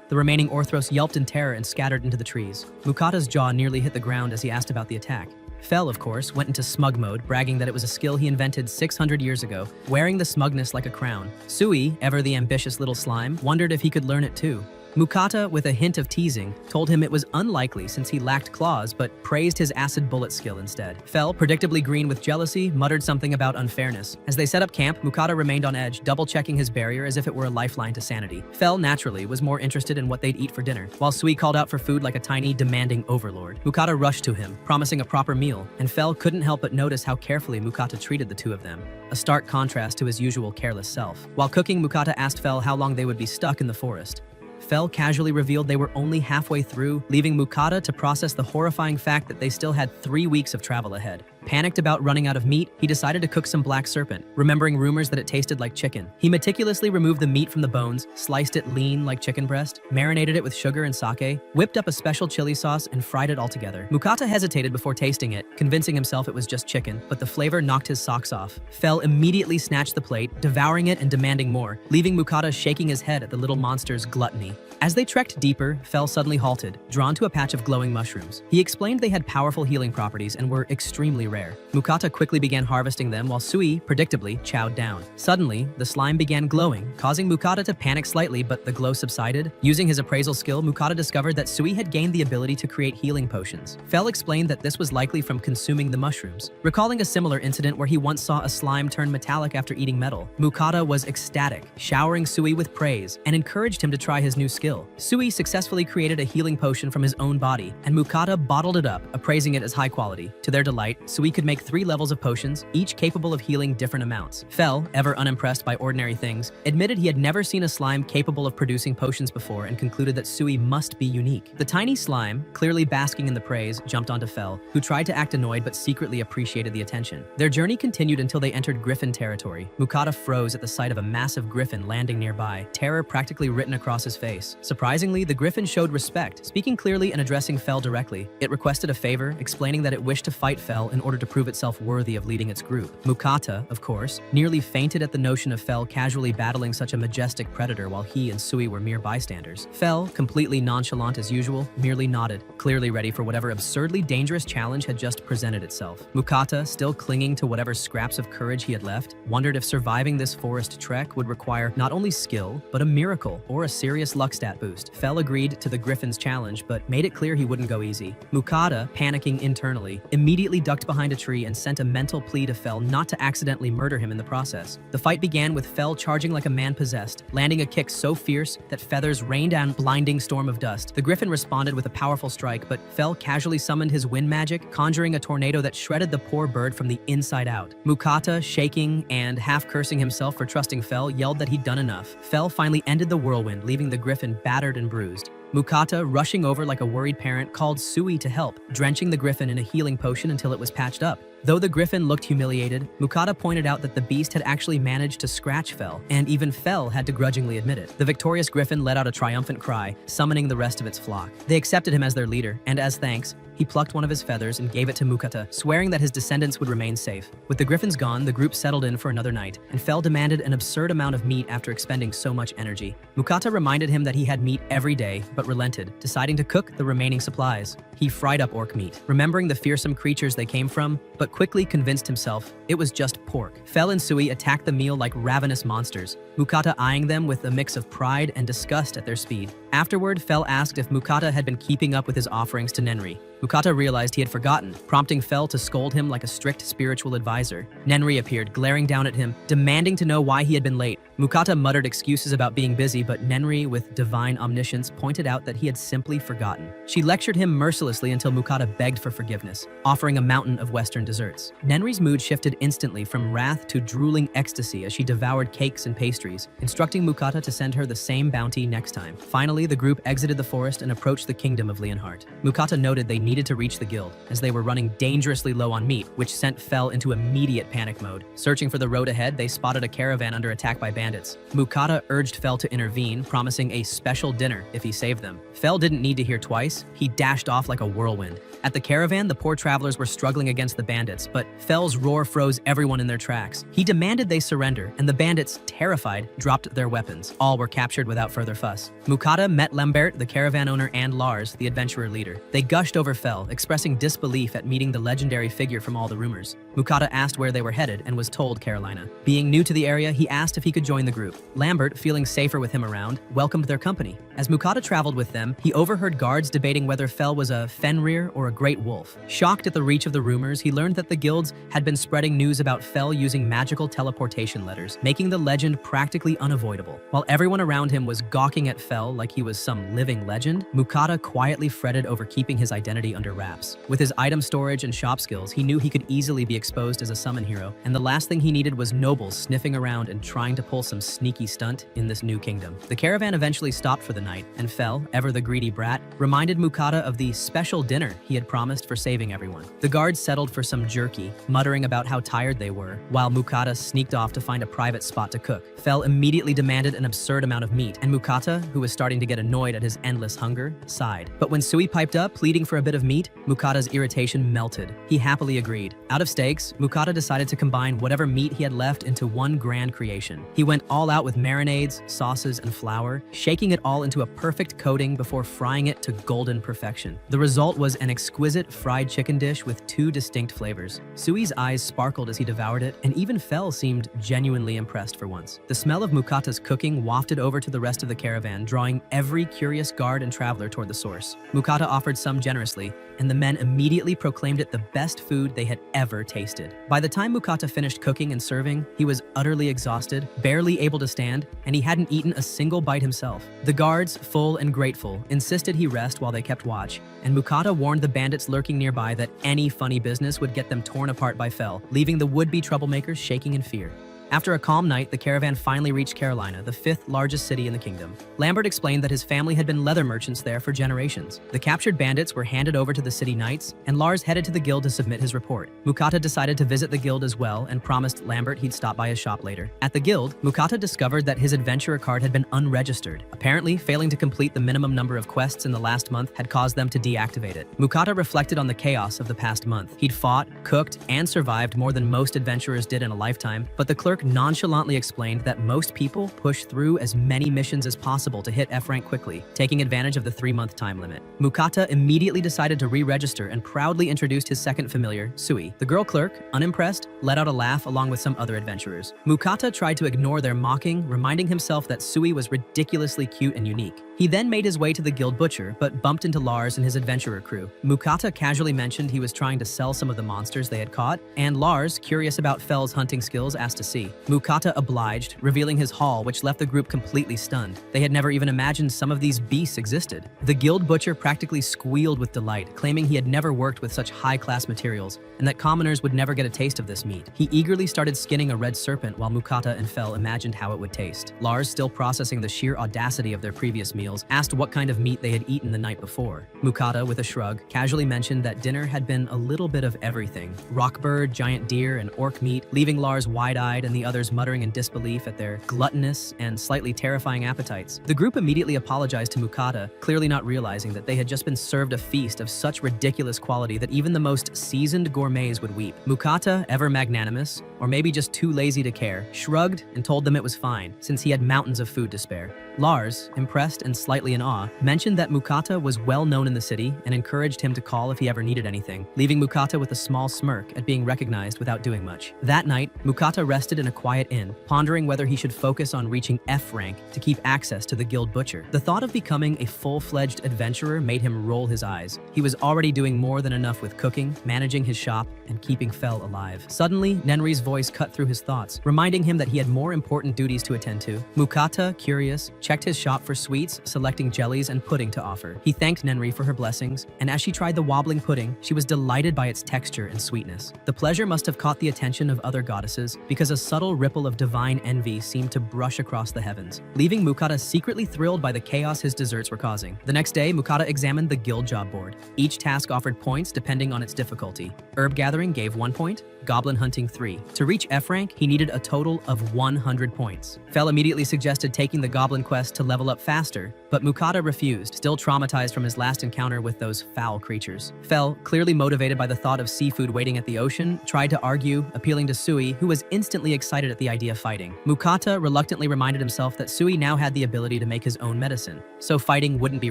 The remaining Orthros yelped in terror and scattered into the trees. Mukata's jaw nearly hit the ground as he asked about the attack. Fell, of course, went into smug mode, bragging that it was a skill he invented 600 years ago, wearing the smugness like a crown. Sui, ever the ambitious little slime, wondered if he could learn it too. Mukata, with a hint of teasing, told him it was unlikely since he lacked claws, but praised his acid bullet skill instead. Fell, predictably green with jealousy, muttered something about unfairness. As they set up camp, Mukata remained on edge, double-checking his barrier as if it were a lifeline to sanity. Fell, naturally, was more interested in what they'd eat for dinner, while Sui called out for food like a tiny, demanding overlord. Mukata rushed to him, promising a proper meal, and Fell couldn't help but notice how carefully Mukata treated the two of them, a stark contrast to his usual careless self. While cooking, Mukata asked Fell how long they would be stuck in the forest. Fell casually revealed they were only halfway through, leaving Mukata to process the horrifying fact that they still had 3 weeks of travel ahead. Panicked about running out of meat, he decided to cook some black serpent, remembering rumors that it tasted like chicken. He meticulously removed the meat from the bones, sliced it lean like chicken breast, marinated it with sugar and sake, whipped up a special chili sauce, and fried it all together. Mukata hesitated before tasting it, convincing himself it was just chicken, but the flavor knocked his socks off. Fell immediately snatched the plate, devouring it and demanding more, leaving Mukata shaking his head at the little monster's gluttony. As they trekked deeper, Fell suddenly halted, drawn to a patch of glowing mushrooms. He explained they had powerful healing properties and were extremely rare. Mukata quickly began harvesting them while Sui, predictably, chowed down. Suddenly, the slime began glowing, causing Mukata to panic slightly, but the glow subsided. Using his appraisal skill, Mukata discovered that Sui had gained the ability to create healing potions. Fell explained that this was likely from consuming the mushrooms, recalling a similar incident where he once saw a slime turn metallic after eating metal. Mukata was ecstatic, showering Sui with praise, and encouraged him to try his new skill. Sui successfully created a healing potion from his own body, and Mukata bottled it up, appraising it as high quality. To their delight, Sui could make 3 levels of potions, each capable of healing different amounts. Fell, ever unimpressed by ordinary things, admitted he had never seen a slime capable of producing potions before and concluded that Sui must be unique. The tiny slime, clearly basking in the praise, jumped onto Fell, who tried to act annoyed but secretly appreciated the attention. Their journey continued until they entered Griffin territory. Mukata froze at the sight of a massive griffin landing nearby, terror practically written across his face. Surprisingly, the griffin showed respect, speaking clearly and addressing Fell directly. It requested a favor, explaining that it wished to fight Fell in order to prove itself worthy of leading its group. Mukata, of course, nearly fainted at the notion of Fell casually battling such a majestic predator while he and Sui were mere bystanders. Fell, completely nonchalant as usual, merely nodded, clearly ready for whatever absurdly dangerous challenge had just presented itself. Mukata, still clinging to whatever scraps of courage he had left, wondered if surviving this forest trek would require not only skill, but a miracle or a serious luck stat boost. Fell agreed to the griffin's challenge, but made it clear he wouldn't go easy. Mukata, panicking internally, immediately ducked behind a tree and sent a mental plea to Fell not to accidentally murder him in the process. The fight began with Fell charging like a man possessed, landing a kick so fierce that feathers rained down a blinding storm of dust. The griffin responded with a powerful strike, but Fell casually summoned his wind magic, conjuring a tornado that shredded the poor bird from the inside out. Mukata, shaking and half cursing himself for trusting Fell, yelled that he'd done enough. Fell finally ended the whirlwind, leaving the griffin battered and bruised. Mukata, rushing over like a worried parent, called Sui to help, drenching the griffin in a healing potion until it was patched up. Though the griffin looked humiliated, Mukata pointed out that the beast had actually managed to scratch Fel, and even Fel had to grudgingly admit it. The victorious griffin let out a triumphant cry, summoning the rest of its flock. They accepted him as their leader, and as thanks, he plucked one of his feathers and gave it to Mukata, swearing that his descendants would remain safe. With the griffins gone, the group settled in for another night, and Fel demanded an absurd amount of meat after expending so much energy. Mukata reminded him that he had meat every day, but relented, deciding to cook the remaining supplies. He fried up orc meat, remembering the fearsome creatures they came from, but quickly convinced himself it was just pork. Fel and Sui attacked the meal like ravenous monsters, Mukata eyeing them with a mix of pride and disgust at their speed. Afterward, Fel asked if Mukata had been keeping up with his offerings to Nenri. Mukata realized he had forgotten, prompting Fel to scold him like a strict spiritual advisor. Nenri appeared, glaring down at him, demanding to know why he had been late. Mukata muttered excuses about being busy, but Nenri, with divine omniscience, pointed out that he had simply forgotten. She lectured him mercilessly until Mukata begged for forgiveness, offering a mountain of Western desserts. Nenri's mood shifted instantly from wrath to drooling ecstasy as she devoured cakes and pastries, instructing Mukata to send her the same bounty next time. Finally, the group exited the forest and approached the kingdom of Leonhardt. Mukata noted they needed to reach the guild, as they were running dangerously low on meat, which sent Fel into immediate panic mode. Searching for the road ahead, they spotted a caravan under attack by bandits. Mukata urged Fel to intervene, promising a special dinner if he saved them. Fel didn't need to hear twice. He dashed off like a whirlwind. At the caravan, the poor travelers were struggling against the bandits, but Fel's roar froze everyone in their tracks. He demanded they surrender, and the bandits, terrified, dropped their weapons. All were captured without further fuss. Mukata met Lambert, the caravan owner, and Lars, the adventurer leader. They gushed over Fel, expressing disbelief at meeting the legendary figure from all the rumors. Mukata asked where they were headed and was told Carolina. Being new to the area, he asked if he could join the group. Lambert, feeling safer with him around, welcomed their company. As Mukata traveled with them, he overheard guards debating whether Fel was a Fenrir or a great wolf. Shocked at the reach of the rumors, he learned that the guilds had been spreading news about Fel using magical teleportation letters, making the legend practically unavoidable. While everyone around him was gawking at Fel like he was some living legend, Mukata quietly fretted over keeping his identity under wraps. With his item storage and shop skills, he knew he could easily be exposed as a summon hero, and the last thing he needed was nobles sniffing around and trying to pull some sneaky stunt in this new kingdom. The caravan eventually stopped for the night, and Fel, ever the greedy brat, reminded Mukata of the special dinner he had promised for saving everyone. The guards settled for some jerky, muttering about how tired they were, while Mukata sneaked off to find a private spot to cook. Fel immediately demanded an absurd amount of meat, and Mukata, who was starting to get annoyed at his endless hunger, sighed. But when Sui piped up, pleading for a bit of meat, Mukata's irritation melted. He happily agreed. Out of stakes, Mukata decided to combine whatever meat he had left into one grand creation. He went all out with marinades, sauces, and flour, shaking it all into a perfect coating before frying it to golden perfection. The result was an exquisite fried chicken dish with two distinct flavors. Sui's eyes sparkled as he devoured it, and even Fel seemed genuinely impressed for once. The smell of Mukata's cooking wafted over to the rest of the caravan, drawing every curious guard and traveler toward the source. Mukata offered some generously, and the men immediately proclaimed it the best food they had ever tasted. By the time Mukata finished cooking and serving, he was utterly exhausted, barely able to stand, and he hadn't eaten a single bite himself. The guards, full and grateful, insisted he rest while they kept watch, and Mukata warned the bandits lurking nearby that any funny business would get them torn apart by Fel, leaving the would-be troublemakers shaking in fear. After a calm night, the caravan finally reached Carolina, the 5th largest city in the kingdom. Lambert explained that his family had been leather merchants there for generations. The captured bandits were handed over to the city knights, and Lars headed to the guild to submit his report. Mukata decided to visit the guild as well and promised Lambert he'd stop by his shop later. At the guild, Mukata discovered that his adventurer card had been unregistered. Apparently, failing to complete the minimum number of quests in the last month had caused them to deactivate it. Mukata reflected on the chaos of the past month. He'd fought, cooked, and survived more than most adventurers did in a lifetime, but the clerk nonchalantly explained that most people push through as many missions as possible to hit F rank quickly, taking advantage of the 3-month time limit. Mukata immediately decided to re-register and proudly introduced his second familiar, Sui. The girl clerk, unimpressed, let out a laugh along with some other adventurers. Mukata tried to ignore their mocking, reminding himself that Sui was ridiculously cute and unique. He then made his way to the guild butcher, but bumped into Lars and his adventurer crew. Mukata casually mentioned he was trying to sell some of the monsters they had caught, and Lars, curious about Fel's hunting skills, asked to see. Mukata obliged, revealing his haul, which left the group completely stunned. They had never even imagined some of these beasts existed. The guild butcher practically squealed with delight, claiming he had never worked with such high-class materials, and that commoners would never get a taste of this meat. He eagerly started skinning a red serpent while Mukata and Fel imagined how it would taste. Lars, still processing the sheer audacity of their previous meal, meals, asked what kind of meat they had eaten the night before. Mukata, with a shrug, casually mentioned that dinner had been a little bit of everything. Rockbird, giant deer, and orc meat, leaving Lars wide-eyed and the others muttering in disbelief at their gluttonous and slightly terrifying appetites. The group immediately apologized to Mukata, clearly not realizing that they had just been served a feast of such ridiculous quality that even the most seasoned gourmets would weep. Mukata, ever magnanimous, or maybe just too lazy to care, shrugged and told them it was fine, since he had mountains of food to spare. Lars, impressed and slightly in awe, mentioned that Mukata was well known in the city and encouraged him to call if he ever needed anything, leaving Mukata with a small smirk at being recognized without doing much. That night, Mukata rested in a quiet inn, pondering whether he should focus on reaching F rank to keep access to the guild butcher. The thought of becoming a full-fledged adventurer made him roll his eyes. He was already doing more than enough with cooking, managing his shop, and keeping Fel alive. Suddenly, Nenri's voice cut through his thoughts, reminding him that he had more important duties to attend to. Mukata, curious, checked his shop for sweets, selecting jellies and pudding to offer. He thanked Nenri for her blessings, and as she tried the wobbling pudding, she was delighted by its texture and sweetness. The pleasure must have caught the attention of other goddesses, because a subtle ripple of divine envy seemed to brush across the heavens, leaving Mukata secretly thrilled by the chaos his desserts were causing. The next day, Mukata examined the guild job board. Each task offered points depending on its difficulty. Herb gathering gave 1 point, goblin hunting 3. To reach F rank, he needed a total of 100 points. Fel immediately suggested taking the goblin quest to level up faster, but Mukata refused, still traumatized from his last encounter with those foul creatures. Fel, clearly motivated by the thought of seafood waiting at the ocean, tried to argue, appealing to Sui, who was instantly excited at the idea of fighting. Mukata reluctantly reminded himself that Sui now had the ability to make his own medicine, so fighting wouldn't be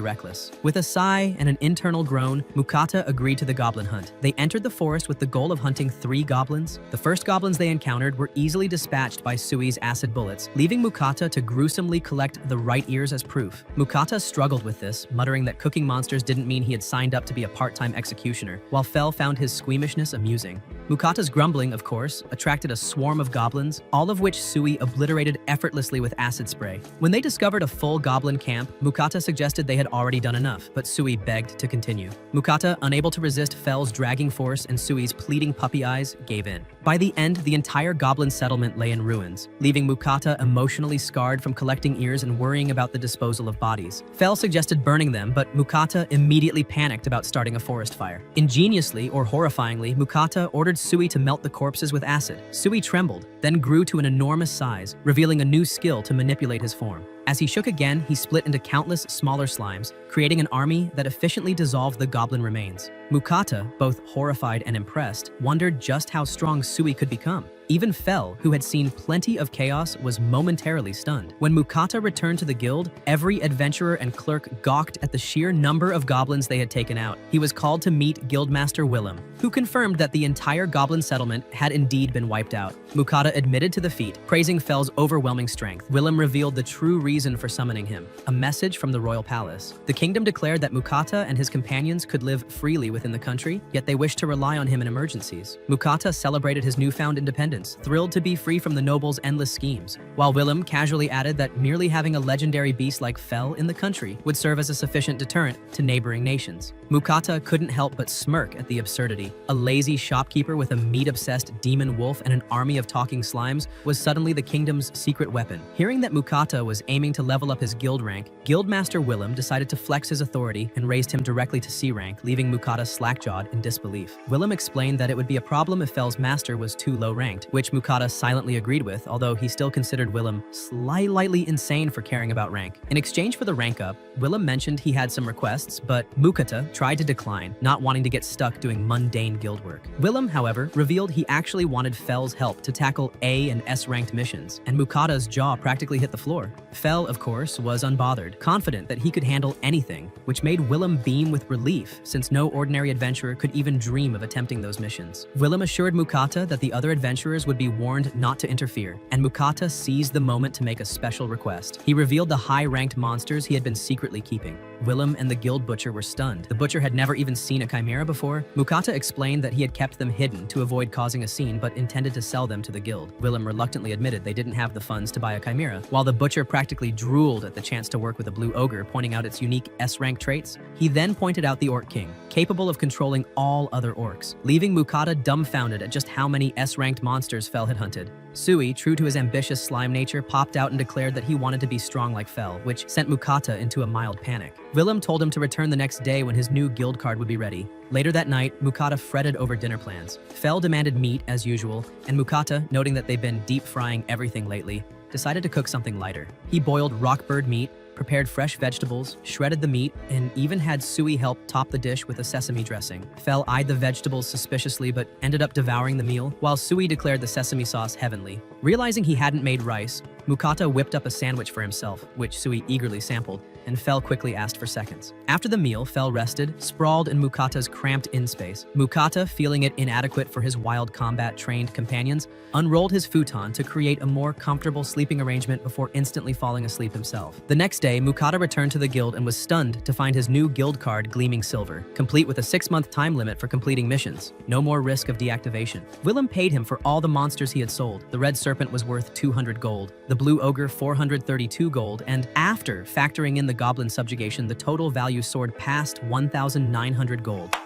reckless. With a sigh and an internal groan, Mukata agreed to the goblin hunt. They entered the forest with the goal of hunting 3 goblins. The first goblins they encountered were easily dispatched by Sui's acid bullets, leaving Mukata to gruesomely collect the right ears as proof. Mukata struggled with this, muttering that cooking monsters didn't mean he had signed up to be a part-time executioner, while Fel found his squeamishness amusing. Mukata's grumbling, of course, attracted a swarm of goblins, all of which Sui obliterated effortlessly with acid spray. When they discovered a full goblin camp, Mukata suggested they had already done enough, but Sui begged to continue. Mukata, unable to resist Fel's dragging force and Sui's pleading puppy eyes, gave in. By the end, the entire goblin settlement lay in ruins, leaving Mukata emotionally scarred from collecting ears and worrying about the disposal of bodies. Fel suggested burning them, but Mukata immediately panicked about starting a forest fire. Ingeniously or horrifyingly, Mukata ordered Sui to melt the corpses with acid. Sui trembled, then grew to an enormous size, revealing a new skill to manipulate his form. As he shook again, he split into countless smaller slimes, creating an army that efficiently dissolved the goblin remains. Mukata, both horrified and impressed, wondered just how strong Sui could become. Even Fel, who had seen plenty of chaos, was momentarily stunned. When Mukata returned to the guild, every adventurer and clerk gawked at the sheer number of goblins they had taken out. He was called to meet Guildmaster Willem, who confirmed that the entire goblin settlement had indeed been wiped out. Mukata admitted to the feat, praising Fel's overwhelming strength. Willem revealed the true reason for summoning him, a message from the royal palace. The kingdom declared that Mukata and his companions could live freely within the country, yet they wished to rely on him in emergencies. Mukata celebrated his newfound independence, thrilled to be free from the nobles' endless schemes, while Willem casually added that merely having a legendary beast like Fel in the country would serve as a sufficient deterrent to neighboring nations. Mukata couldn't help but smirk at the absurdity. A lazy shopkeeper with a meat-obsessed demon wolf and an army of talking slimes was suddenly the kingdom's secret weapon. Hearing that Mukata was aiming to level up his guild rank, Guildmaster Willem decided to flex his authority and raised him directly to C rank, leaving Mukata slack-jawed in disbelief. Willem explained that it would be a problem if Fel's master was too low-ranked, which Mukata silently agreed with, although he still considered Willem slightly insane for caring about rank. In exchange for the rank up, Willem mentioned he had some requests, but Mukata tried to decline, not wanting to get stuck doing mundane guild work. Willem, however, revealed he actually wanted Fel's help to tackle A and S ranked missions, and Mukata's jaw practically hit the floor. Fel, of course, was unbothered, confident that he could handle anything, which made Willem beam with relief, since no ordinary adventurer could even dream of attempting those missions. Willem assured Mukata that the other adventurers would be warned not to interfere, and Mukata seized the moment to make a special request. He revealed the high-ranked monsters he had been secretly keeping. Willem and the guild butcher were stunned. The butcher had never even seen a chimera before. Mukata explained that he had kept them hidden to avoid causing a scene, but intended to sell them to the guild. Willem reluctantly admitted they didn't have the funds to buy a chimera, while the butcher practically drooled at the chance to work with a blue ogre, pointing out its unique S-rank traits. He then pointed out the Orc King, capable of controlling all other orcs, leaving Mukata dumbfounded at just how many S-ranked monsters Fel had hunted. Sui, true to his ambitious slime nature, popped out and declared that he wanted to be strong like Fel, which sent Mukata into a mild panic. Willem told him to return the next day when his new guild card would be ready. Later that night, Mukata fretted over dinner plans. Fel demanded meat as usual, and Mukata, noting that they've been deep frying everything lately, decided to cook something lighter. He boiled rockbird meat, prepared fresh vegetables, shredded the meat, and even had Sui help top the dish with a sesame dressing. Fel eyed the vegetables suspiciously but ended up devouring the meal, while Sui declared the sesame sauce heavenly. Realizing he hadn't made rice, Mukata whipped up a sandwich for himself, which Sui eagerly sampled, and Fel quickly asked for seconds. After the meal, Fel rested, sprawled in Mukata's cramped in-space. Mukata, feeling it inadequate for his wild combat-trained companions, unrolled his futon to create a more comfortable sleeping arrangement before instantly falling asleep himself. The next day, Mukata returned to the guild and was stunned to find his new guild card gleaming silver, complete with a 6-month time limit for completing missions. No more risk of deactivation. Willem paid him for all the monsters he had sold. The red serpent was worth 200 gold, the blue ogre 432 gold, and after factoring in the goblin subjugation, the total value soared past 1,900 gold.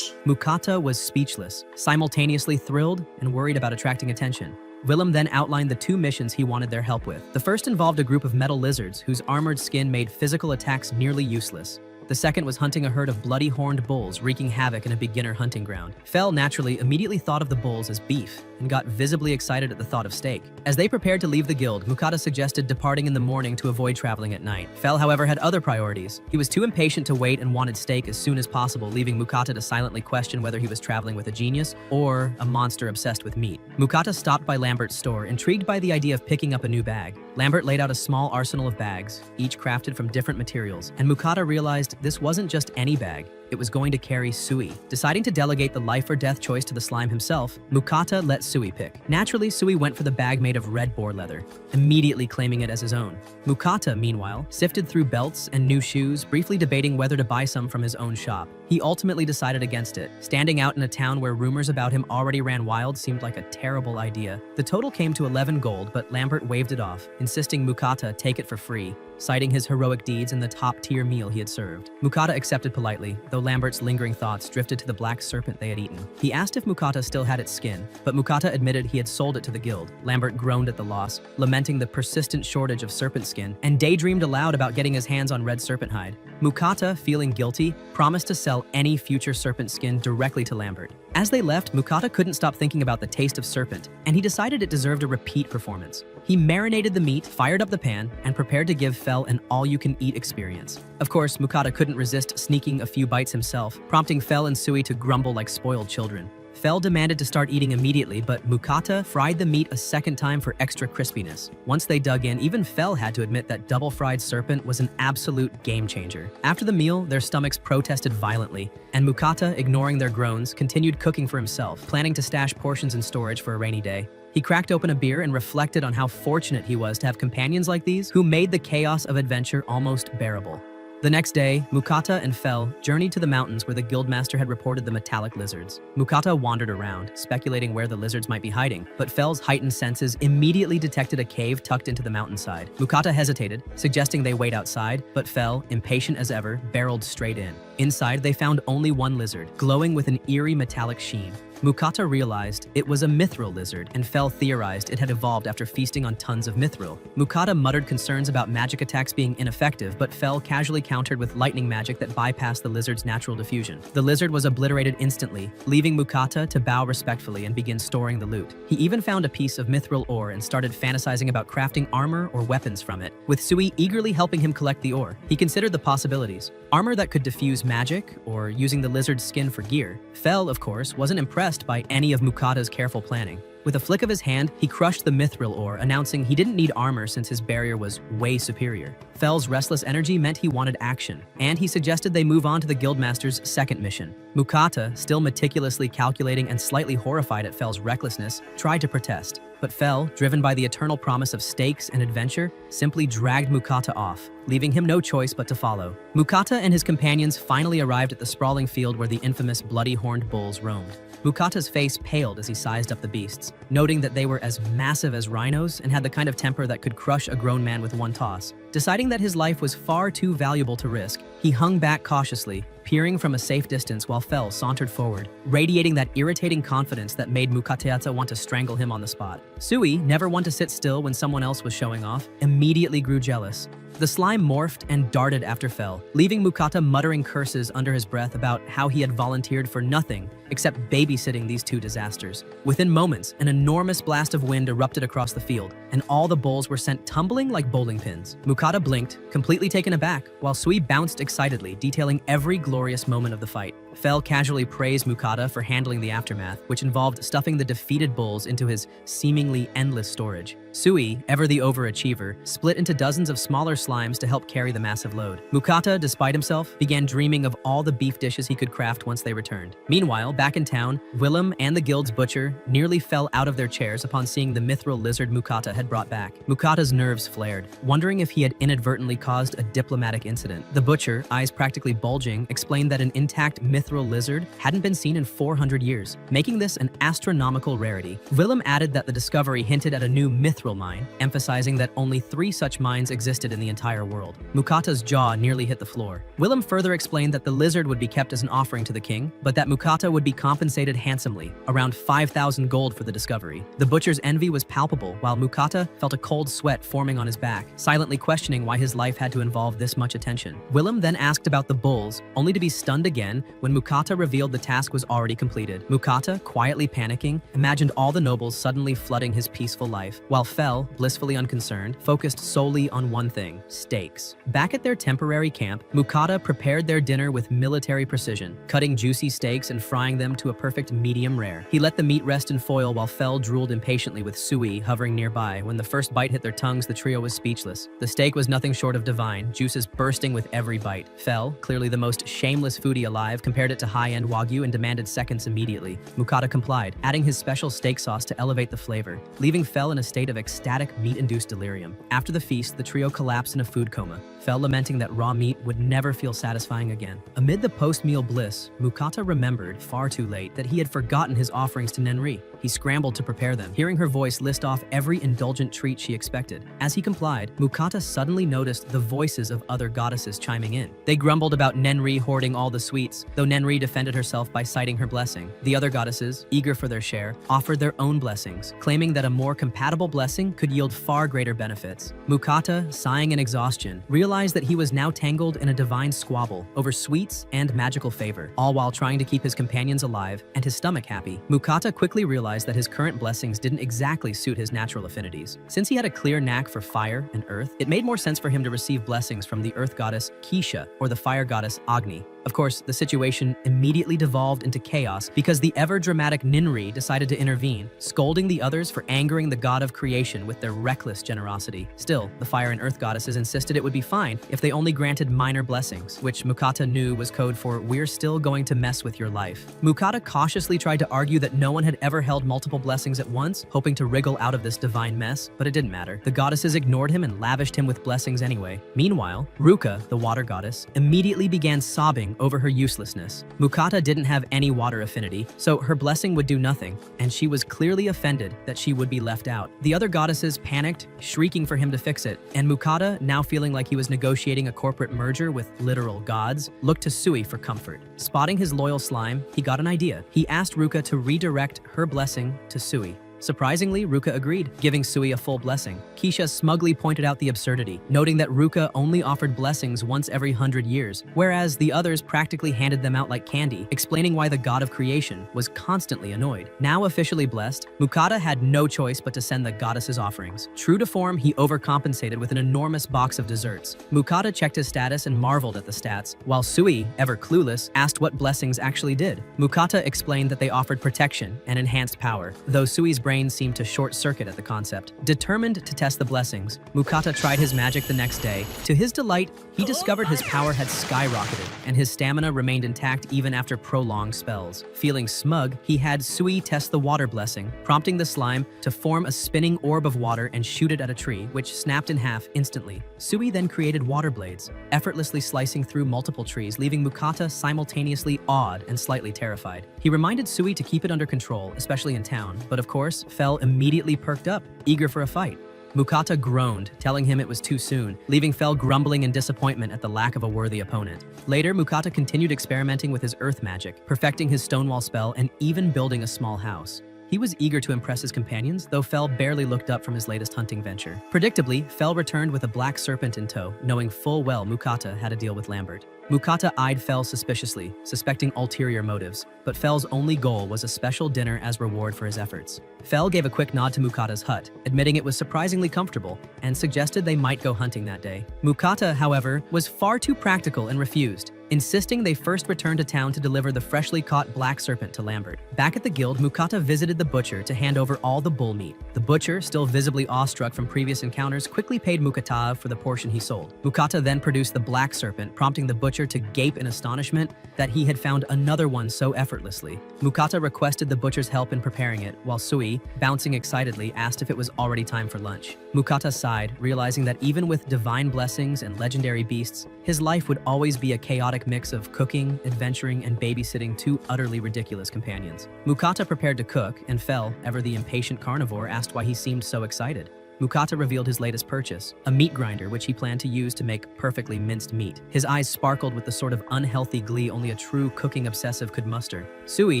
Mukata was speechless, simultaneously thrilled and worried about attracting attention. Willem then outlined the 2 missions he wanted their help with. The first involved a group of metal lizards whose armored skin made physical attacks nearly useless. The second was hunting a herd of bloody horned bulls wreaking havoc in a beginner hunting ground. Fel naturally immediately thought of the bulls as beef and got visibly excited at the thought of steak. As they prepared to leave the guild, Mukata suggested departing in the morning to avoid traveling at night. Fel, however, had other priorities. He was too impatient to wait and wanted steak as soon as possible, leaving Mukata to silently question whether he was traveling with a genius or a monster obsessed with meat. Mukata stopped by Lambert's store, intrigued by the idea of picking up a new bag. Lambert laid out a small arsenal of bags, each crafted from different materials, and Mukata realized this wasn't just any bag. It was going to carry Sui. Deciding to delegate the life or death choice to the slime himself, Mukata let Sui pick. Naturally, Sui went for the bag made of red boar leather, immediately claiming it as his own. Mukata, meanwhile, sifted through belts and new shoes, briefly debating whether to buy some from his own shop. He ultimately decided against it. Standing out in a town where rumors about him already ran wild seemed like a terrible idea. The total came to 11 gold, but Lambert waved it off, insisting Mukata take it for free, citing his heroic deeds and the top-tier meal he had served. Mukata accepted politely, though Lambert's lingering thoughts drifted to the black serpent they had eaten. He asked if Mukata still had its skin, but Mukata admitted he had sold it to the guild. Lambert groaned at the loss, lamenting the persistent shortage of serpent skin, and daydreamed aloud about getting his hands on red serpent hide. Mukata, feeling guilty, promised to sell any future serpent skin directly to Lambert. As they left, Mukata couldn't stop thinking about the taste of serpent, and he decided it deserved a repeat performance. He marinated the meat, fired up the pan, and prepared to give Fel an all-you-can-eat experience. Of course, Mukata couldn't resist sneaking a few bites himself, prompting Fel and Sui to grumble like spoiled children. Fel demanded to start eating immediately, but Mukata fried the meat a second time for extra crispiness. Once they dug in, even Fel had to admit that double-fried serpent was an absolute game-changer. After the meal, their stomachs protested violently, and Mukata, ignoring their groans, continued cooking for himself, planning to stash portions in storage for a rainy day. He cracked open a beer and reflected on how fortunate he was to have companions like these who made the chaos of adventure almost bearable. The next day, Mukata and Fel journeyed to the mountains where the guildmaster had reported the metallic lizards. Mukata wandered around, speculating where the lizards might be hiding, but Fel's heightened senses immediately detected a cave tucked into the mountainside. Mukata hesitated, suggesting they wait outside, but Fel, impatient as ever, barreled straight in. Inside, they found only one lizard, glowing with an eerie metallic sheen. Mukata realized it was a mithril lizard, and Fel theorized it had evolved after feasting on tons of mithril. Mukata muttered concerns about magic attacks being ineffective, but Fel casually countered with lightning magic that bypassed the lizard's natural diffusion. The lizard was obliterated instantly, leaving Mukata to bow respectfully and begin storing the loot. He even found a piece of mithril ore and started fantasizing about crafting armor or weapons from it, with Sui eagerly helping him collect the ore. He considered the possibilities. Armor that could diffuse magic, or using the lizard's skin for gear. Fel, of course, wasn't impressed by any of Mukata's careful planning. With a flick of his hand, he crushed the mithril ore, announcing he didn't need armor since his barrier was way superior. Fel's restless energy meant he wanted action, and he suggested they move on to the guildmaster's second mission. Mukata, still meticulously calculating and slightly horrified at Fel's recklessness, tried to protest. But Fel, driven by the eternal promise of stakes and adventure, simply dragged Mukata off, leaving him no choice but to follow. Mukata and his companions finally arrived at the sprawling field where the infamous bloody-horned bulls roamed. Mukata's face paled as he sized up the beasts. slings, noting that they were as massive as rhinos and had the kind of temper that could crush a grown man with one toss. Deciding that his life was far too valuable to risk, he hung back cautiously, peering from a safe distance while Fel sauntered forward, radiating that irritating confidence that made Mukatayaca want to strangle him on the spot. Sui, never one to sit still when someone else was showing off, immediately grew jealous. The slime morphed and darted after Fel, leaving Mukata muttering curses under his breath about how he had volunteered for nothing except babysitting these two disasters. Within moments, an enormous blast of wind erupted across the field, and all the bulls were sent tumbling like bowling pins. Mukata blinked, completely taken aback, while Sui bounced excitedly, detailing every glorious moment of the fight. Fel casually praised Mukata for handling the aftermath, which involved stuffing the defeated bulls into his seemingly endless storage. Sui, ever the overachiever, split into dozens of smaller slimes to help carry the massive load. Mukata, despite himself, began dreaming of all the beef dishes he could craft once they returned. Meanwhile, back in town, Willem and the guild's butcher nearly fell out of their chairs upon seeing the mithril lizard Mukata had brought back. Mukata's nerves flared, wondering if he had inadvertently caused a diplomatic incident. The butcher, eyes practically bulging, explained that an intact mithril lizard hadn't been seen in 400 years, making this an astronomical rarity. Willem added that the discovery hinted at a new mithril mine, emphasizing that only 3 such mines existed in the entire world. Mukata's jaw nearly hit the floor. Willem further explained that the lizard would be kept as an offering to the king, but that Mukata would be compensated handsomely, around 5,000 gold for the discovery. The butcher's envy was palpable, while Mukata felt a cold sweat forming on his back, silently questioning why his life had to involve this much attention. Willem then asked about the bulls, only to be stunned again when Mukata revealed the task was already completed. Mukata, quietly panicking, imagined all the nobles suddenly flooding his peaceful life, while Fel, blissfully unconcerned, focused solely on one thing: steaks. Back at their temporary camp, Mukata prepared their dinner with military precision, cutting juicy steaks and frying them to a perfect medium rare. He let the meat rest in foil while Fel drooled impatiently with Sui hovering nearby. When the first bite hit their tongues, the trio was speechless. The steak was nothing short of divine, juices bursting with every bite. Fel, clearly the most shameless foodie alive, compared it to high-end wagyu and demanded seconds immediately. Mukata complied, adding his special steak sauce to elevate the flavor, leaving Fel in a state of ecstatic meat-induced delirium. After the feast, the trio collapsed in a food coma, Fel lamenting that raw meat would never feel satisfying again. Amid the post-meal bliss, Mukata remembered, far too late, that he had forgotten his offerings to Nenri. He scrambled to prepare them, hearing her voice list off every indulgent treat she expected. As he complied, Mukata suddenly noticed the voices of other goddesses chiming in. They grumbled about Nenri hoarding all the sweets, though Nenri defended herself by citing her blessing. The other goddesses, eager for their share, offered their own blessings, claiming that a more compatible blessing could yield far greater benefits. Mukata, sighing in exhaustion, realized that he was now tangled in a divine squabble over sweets and magical favor, all while trying to keep his companions alive and his stomach happy. Mukata quickly realized that his current blessings didn't exactly suit his natural affinities. Since he had a clear knack for fire and earth, it made more sense for him to receive blessings from the earth goddess Kisha or the fire goddess Agni. Of course, the situation immediately devolved into chaos because the ever-dramatic Ninri decided to intervene, scolding the others for angering the god of creation with their reckless generosity. Still, the fire and earth goddesses insisted it would be fine if they only granted minor blessings, which Mukata knew was code for "we're still going to mess with your life." Mukata cautiously tried to argue that no one had ever held multiple blessings at once, hoping to wriggle out of this divine mess, but it didn't matter. The goddesses ignored him and lavished him with blessings anyway. Meanwhile, Ruka, the water goddess, immediately began sobbing over her uselessness. Mukata didn't have any water affinity, so her blessing would do nothing, and she was clearly offended that she would be left out. The other goddesses panicked, shrieking for him to fix it, and Mukata, now feeling like he was negotiating a corporate merger with literal gods, looked to Sui for comfort. Spotting his loyal slime, he got an idea. He asked Ruka to redirect her blessing to Sui. Surprisingly, Ruka agreed, giving Sui a full blessing. Kisha smugly pointed out the absurdity, noting that Ruka only offered blessings once every 100 years, whereas the others practically handed them out like candy, explaining why the god of creation was constantly annoyed. Now officially blessed, Mukata had no choice but to send the goddesses offerings. True to form, he overcompensated with an enormous box of desserts. Mukata checked his status and marveled at the stats, while Sui, ever clueless, asked what blessings actually did. Mukata explained that they offered protection and enhanced power, though Sui's brain seemed to short-circuit at the concept. Determined to test the blessings, Mukata tried his magic the next day. To his delight, he discovered his power had skyrocketed, and his stamina remained intact even after prolonged spells. Feeling smug, he had Sui test the water blessing, prompting the slime to form a spinning orb of water and shoot it at a tree, which snapped in half instantly. Sui then created water blades, effortlessly slicing through multiple trees, leaving Mukata simultaneously awed and slightly terrified. He reminded Sui to keep it under control, especially in town, but of course, this, Fel immediately perked up, eager for a fight. Mukata groaned, telling him it was too soon, leaving Fel grumbling in disappointment at the lack of a worthy opponent. Later, Mukata continued experimenting with his earth magic, perfecting his stonewall spell and even building a small house. He was eager to impress his companions, though Fel barely looked up from his latest hunting venture. Predictably, Fel returned with a black serpent in tow, knowing full well Mukata had a deal with Lambert. Mukata eyed Fel suspiciously, suspecting ulterior motives, but Fel's only goal was a special dinner as reward for his efforts. Fel gave a quick nod to Mukata's hut, admitting it was surprisingly comfortable, and suggested they might go hunting that day. Mukata, however, was far too practical and refused, insisting they first return to town to deliver the freshly caught black serpent to Lambert. Back at the guild, Mukata visited the butcher to hand over all the bull meat. The butcher, still visibly awestruck from previous encounters, quickly paid Mukata for the portion he sold. Mukata then produced the black serpent, prompting the butcher to gape in astonishment that he had found another one so effortlessly. Mukata requested the butcher's help in preparing it, while Sui, bouncing excitedly, asked if it was already time for lunch. Mukata sighed, realizing that even with divine blessings and legendary beasts, his life would always be a chaotic mix of cooking, adventuring, and babysitting two utterly ridiculous companions. Mukata prepared to cook, and Fel, ever the impatient carnivore, asked why he seemed so excited. Mukata revealed his latest purchase, a meat grinder which he planned to use to make perfectly minced meat. His eyes sparkled with the sort of unhealthy glee only a true cooking obsessive could muster. Sui,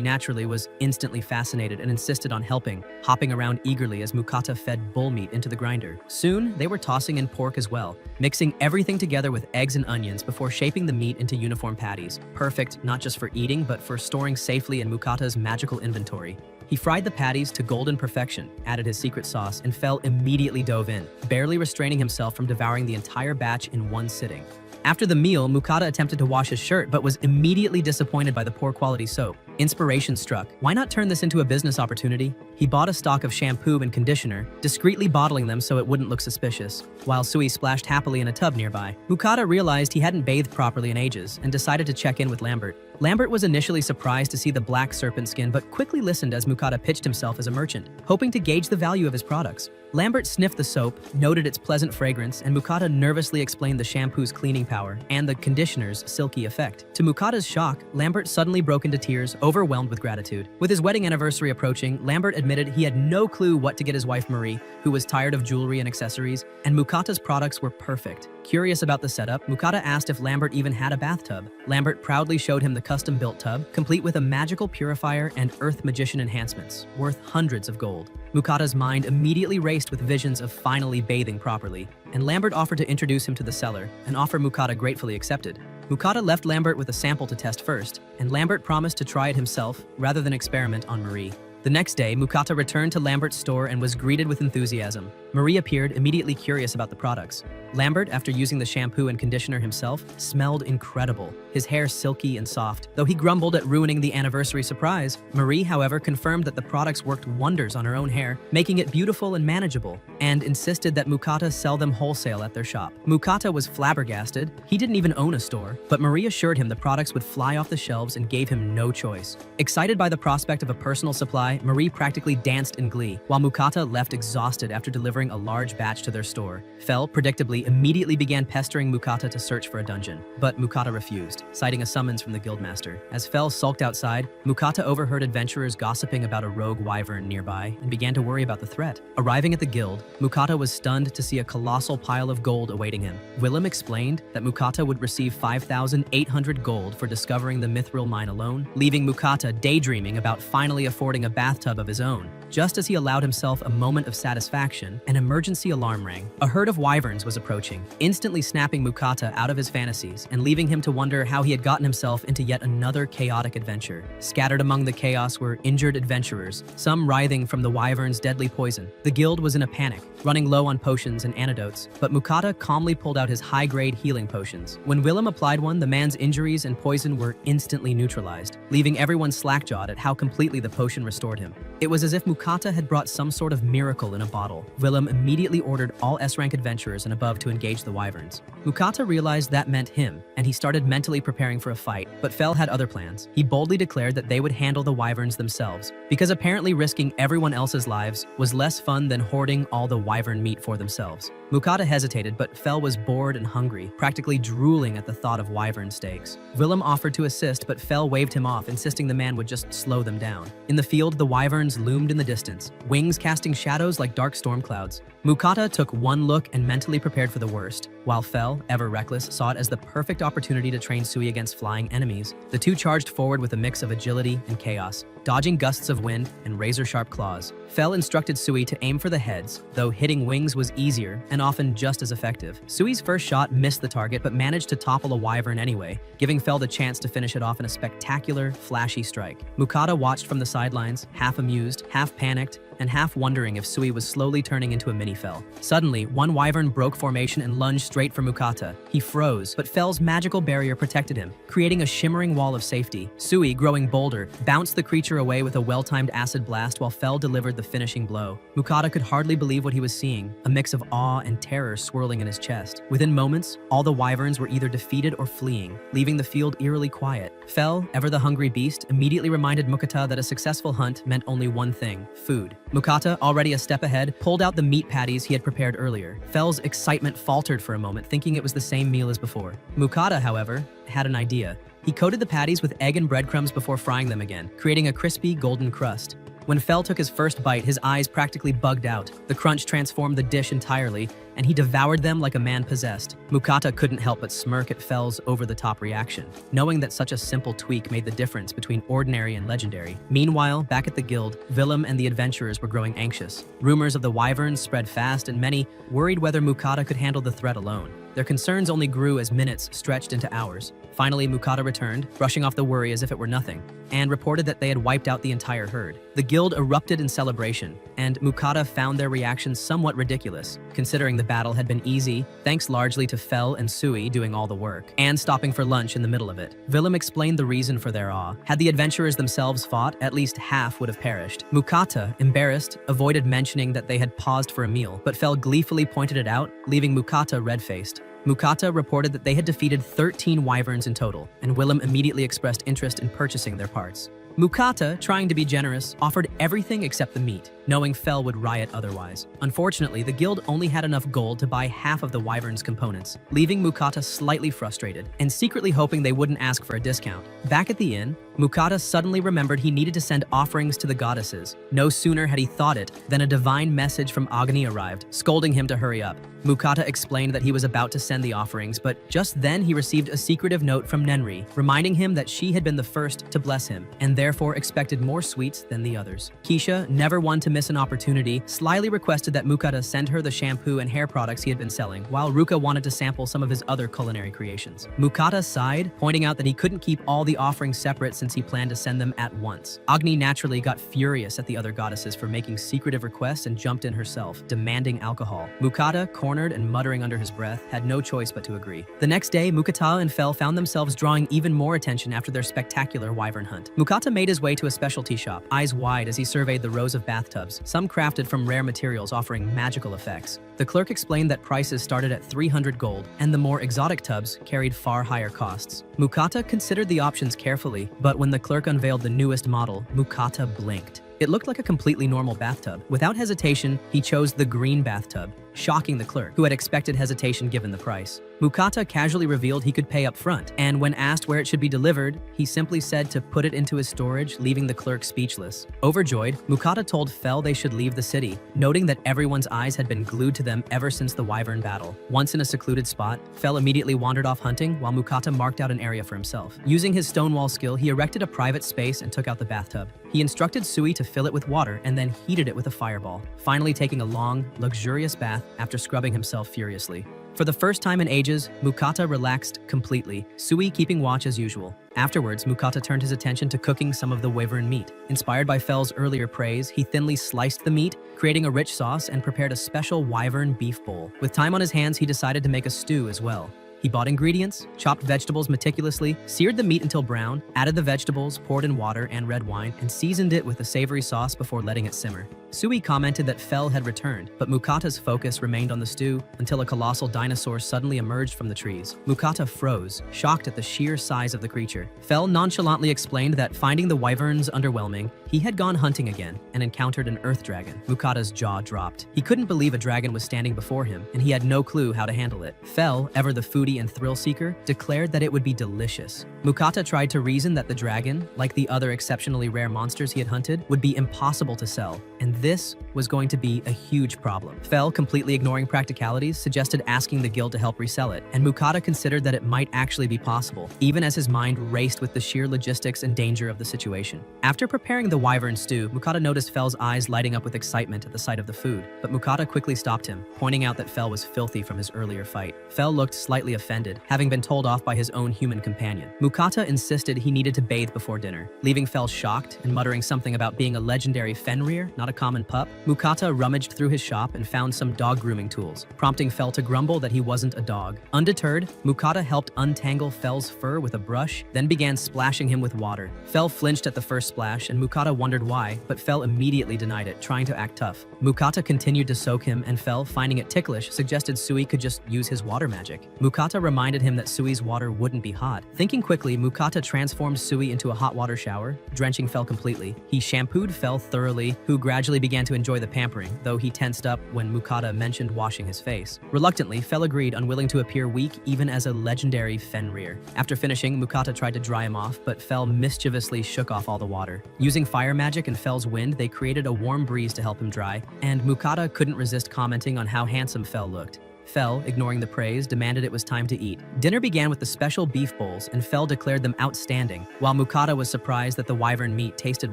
naturally, was instantly fascinated and insisted on helping, hopping around eagerly as Mukata fed bull meat into the grinder. Soon, they were tossing in pork as well, mixing everything together with eggs and onions before shaping the meat into uniform patties, perfect not just for eating but for storing safely in Mukata's magical inventory. He fried the patties to golden perfection, added his secret sauce, and Fel immediately dove in, barely restraining himself from devouring the entire batch in one sitting. After the meal, Mukata attempted to wash his shirt but was immediately disappointed by the poor quality soap. Inspiration struck. Why not turn this into a business opportunity? He bought a stock of shampoo and conditioner, discreetly bottling them so it wouldn't look suspicious, while Sui splashed happily in a tub nearby. Mukata realized he hadn't bathed properly in ages and decided to check in with Lambert. Lambert was initially surprised to see the black serpent skin but quickly listened as Mukata pitched himself as a merchant, hoping to gauge the value of his products. Lambert sniffed the soap, noted its pleasant fragrance, and Mukata nervously explained the shampoo's cleaning power and the conditioner's silky effect. To Mukata's shock, Lambert suddenly broke into tears, overwhelmed with gratitude. With his wedding anniversary approaching, Lambert admitted he had no clue what to get his wife Marie, who was tired of jewelry and accessories, and Mukata's products were perfect. Curious about the setup, Mukata asked if Lambert even had a bathtub. Lambert proudly showed him the custom-built tub, complete with a magical purifier and earth magician enhancements, worth hundreds of gold. Mukata's mind immediately raced with visions of finally bathing properly, and Lambert offered to introduce him to the seller, an offer Mukata gratefully accepted. Mukata left Lambert with a sample to test first, and Lambert promised to try it himself rather than experiment on Marie. The next day, Mukata returned to Lambert's store and was greeted with enthusiasm. Marie appeared, immediately curious about the products. Lambert, after using the shampoo and conditioner himself, smelled incredible, his hair silky and soft. Though he grumbled at ruining the anniversary surprise, Marie, however, confirmed that the products worked wonders on her own hair, making it beautiful and manageable, and insisted that Mukata sell them wholesale at their shop. Mukata was flabbergasted. He didn't even own a store, but Marie assured him the products would fly off the shelves and gave him no choice. Excited by the prospect of a personal supply, Marie practically danced in glee, while Mukata left exhausted after delivering a large batch to their store. Fel, predictably, immediately began pestering Mukata to search for a dungeon, but Mukata refused, citing a summons from the guildmaster. As Fel sulked outside, Mukata overheard adventurers gossiping about a rogue wyvern nearby and began to worry about the threat. Arriving at the guild, Mukata was stunned to see a colossal pile of gold awaiting him. Willem explained that Mukata would receive 5,800 gold for discovering the mithril mine alone, leaving Mukata daydreaming about finally affording a bathtub of his own. Just as he allowed himself a moment of satisfaction, an emergency alarm rang. A herd of wyverns was approaching, instantly snapping Mukata out of his fantasies and leaving him to wonder how he had gotten himself into yet another chaotic adventure. Scattered among the chaos were injured adventurers, some writhing from the wyvern's deadly poison. The guild was in a panic, running low on potions and antidotes, but Mukata calmly pulled out his high-grade healing potions. When Willem applied one, the man's injuries and poison were instantly neutralized, leaving everyone slack-jawed at how completely the potion restored him. It was as if Mukata had brought some sort of miracle in a bottle. Willem immediately ordered all S-rank adventurers and above to engage the wyverns. Mukata realized that meant him, and he started mentally preparing for a fight, but Fel had other plans. He boldly declared that they would handle the wyverns themselves, because apparently risking everyone else's lives was less fun than hoarding all the wyvern meat for themselves. Mukata hesitated, but Fel was bored and hungry, practically drooling at the thought of wyvern steaks. Willem offered to assist, but Fel waved him off, insisting the man would just slow them down. In the field, the wyverns loomed in the distance, wings casting shadows like dark storm clouds. Mukata took one look and mentally prepared for the worst, while Fel, ever reckless, saw it as the perfect opportunity to train Sui against flying enemies. The two charged forward with a mix of agility and chaos, dodging gusts of wind and razor-sharp claws. Fel instructed Sui to aim for the heads, though hitting wings was easier and often just as effective. Sui's first shot missed the target but managed to topple a wyvern anyway, giving Fel the chance to finish it off in a spectacular, flashy strike. Mukata watched from the sidelines, half amused, half panicked, and half wondering if Sui was slowly turning into a mini Fel. Suddenly, one wyvern broke formation and lunged straight for Mukata. He froze, but Fel's magical barrier protected him, creating a shimmering wall of safety. Sui, growing bolder, bounced the creature away with a well-timed acid blast while Fel delivered the finishing blow. Mukata could hardly believe what he was seeing, a mix of awe and terror swirling in his chest. Within moments, all the wyverns were either defeated or fleeing, leaving the field eerily quiet. Fel, ever the hungry beast, immediately reminded Mukata that a successful hunt meant only one thing: food. Mukata, already a step ahead, pulled out the meat patties he had prepared earlier. Fel's excitement faltered for a moment, thinking it was the same meal as before. Mukata, however, had an idea. He coated the patties with egg and breadcrumbs before frying them again, creating a crispy, golden crust. When Fel took his first bite, his eyes practically bugged out. The crunch transformed the dish entirely, and he devoured them like a man possessed. Mukata couldn't help but smirk at Fel's over-the-top reaction, knowing that such a simple tweak made the difference between ordinary and legendary. Meanwhile, back at the guild, Willem and the adventurers were growing anxious. Rumors of the wyverns spread fast, and many worried whether Mukata could handle the threat alone. Their concerns only grew as minutes stretched into hours. Finally, Mukata returned, brushing off the worry as if it were nothing, and reported that they had wiped out the entire herd. The guild erupted in celebration, and Mukata found their reactions somewhat ridiculous, considering the battle had been easy, thanks largely to Fel and Sui doing all the work, and stopping for lunch in the middle of it. Willem explained the reason for their awe. Had the adventurers themselves fought, at least half would have perished. Mukata, embarrassed, avoided mentioning that they had paused for a meal, but Fel gleefully pointed it out, leaving Mukata red-faced. Mukata reported that they had defeated 13 wyverns in total, and Willem immediately expressed interest in purchasing their parts. Mukata, trying to be generous, offered everything except the meat, knowing Fel would riot otherwise. Unfortunately, the guild only had enough gold to buy half of the wyvern's components, leaving Mukata slightly frustrated, and secretly hoping they wouldn't ask for a discount. Back at the inn, Mukata suddenly remembered he needed to send offerings to the goddesses. No sooner had he thought it than a divine message from Agni arrived, scolding him to hurry up. Mukata explained that he was about to send the offerings, but just then he received a secretive note from Nenri, reminding him that she had been the first to bless him, and therefore expected more sweets than the others. Keisha, never one to miss an opportunity, slyly requested that Mukata send her the shampoo and hair products he had been selling, while Ruka wanted to sample some of his other culinary creations. Mukata sighed, pointing out that he couldn't keep all the offerings separate since he planned to send them at once. Agni naturally got furious at the other goddesses for making secretive requests and jumped in herself, demanding alcohol. Mukata, cornered and muttering under his breath, had no choice but to agree. The next day, Mukata and Fel found themselves drawing even more attention after their spectacular wyvern hunt. Mukata made his way to a specialty shop, eyes wide as he surveyed the rows of bathtubs, some crafted from rare materials offering magical effects. The clerk explained that prices started at 300 gold, and the more exotic tubs carried far higher costs. Mukata considered the options carefully, but when the clerk unveiled the newest model, Mukata blinked. It looked like a completely normal bathtub. Without hesitation, he chose the green bathtub, shocking the clerk, who had expected hesitation given the price. Mukata casually revealed he could pay up front, and when asked where it should be delivered, he simply said to put it into his storage, leaving the clerk speechless. Overjoyed, Mukata told Fel they should leave the city, noting that everyone's eyes had been glued to them ever since the wyvern battle. Once in a secluded spot, Fel immediately wandered off hunting, while Mukata marked out an area for himself. Using his stonewall skill, he erected a private space and took out the bathtub. He instructed Sui to fill it with water and then heated it with a fireball, finally taking a long, luxurious bath after scrubbing himself furiously. For the first time in ages, Mukata relaxed completely, Sui keeping watch as usual. Afterwards, Mukata turned his attention to cooking some of the wyvern meat. Inspired by Fel's earlier praise, he thinly sliced the meat, creating a rich sauce, and prepared a special wyvern beef bowl. With time on his hands, he decided to make a stew as well. He bought ingredients, chopped vegetables meticulously, seared the meat until brown, added the vegetables, poured in water and red wine, and seasoned it with a savory sauce before letting it simmer. Sui commented that Fel had returned, but Mukata's focus remained on the stew until a colossal dinosaur suddenly emerged from the trees. Mukata froze, shocked at the sheer size of the creature. Fel nonchalantly explained that finding the wyverns underwhelming, he had gone hunting again and encountered an earth dragon. Mukata's jaw dropped. He couldn't believe a dragon was standing before him, and he had no clue how to handle it. Fel, ever the foodie and thrill seeker, declared that it would be delicious. Mukata tried to reason that the dragon, like the other exceptionally rare monsters he had hunted, would be impossible to sell, and this was going to be a huge problem. Fel, completely ignoring practicalities, suggested asking the guild to help resell it, and Mukata considered that it might actually be possible, even as his mind raced with the sheer logistics and danger of the situation. After preparing the wyvern stew, Mukata noticed Fel's eyes lighting up with excitement at the sight of the food, but Mukata quickly stopped him, pointing out that Fel was filthy from his earlier fight. Fel looked slightly offended, having been told off by his own human companion. Mukata insisted he needed to bathe before dinner, leaving Fel shocked and muttering something about being a legendary Fenrir, not a common pup. Mukata rummaged through his shop and found some dog grooming tools, prompting Fel to grumble that he wasn't a dog. Undeterred, Mukata helped untangle Fel's fur with a brush, then began splashing him with water. Fel flinched at the first splash, and Mukata wondered why, but Fel immediately denied it, trying to act tough. Mukata continued to soak him, and Fel, finding it ticklish, suggested Sui could just use his water magic. Mukata reminded him that Sui's water wouldn't be hot. Thinking quickly, Mukata transformed Sui into a hot water shower, drenching Fel completely. He shampooed Fel thoroughly, who gradually began to enjoy the pampering, though he tensed up when Mukata mentioned washing his face. Reluctantly, Fel agreed, unwilling to appear weak even as a legendary Fenrir. After finishing, Mukata tried to dry him off, but Fel mischievously shook off all the water. Using fire magic and Fel's wind, they created a warm breeze to help him dry, and Mukata couldn't resist commenting on how handsome Fel looked. Fel, ignoring the praise, demanded it was time to eat. Dinner began with the special beef bowls, and Fel declared them outstanding, while Mukata was surprised that the wyvern meat tasted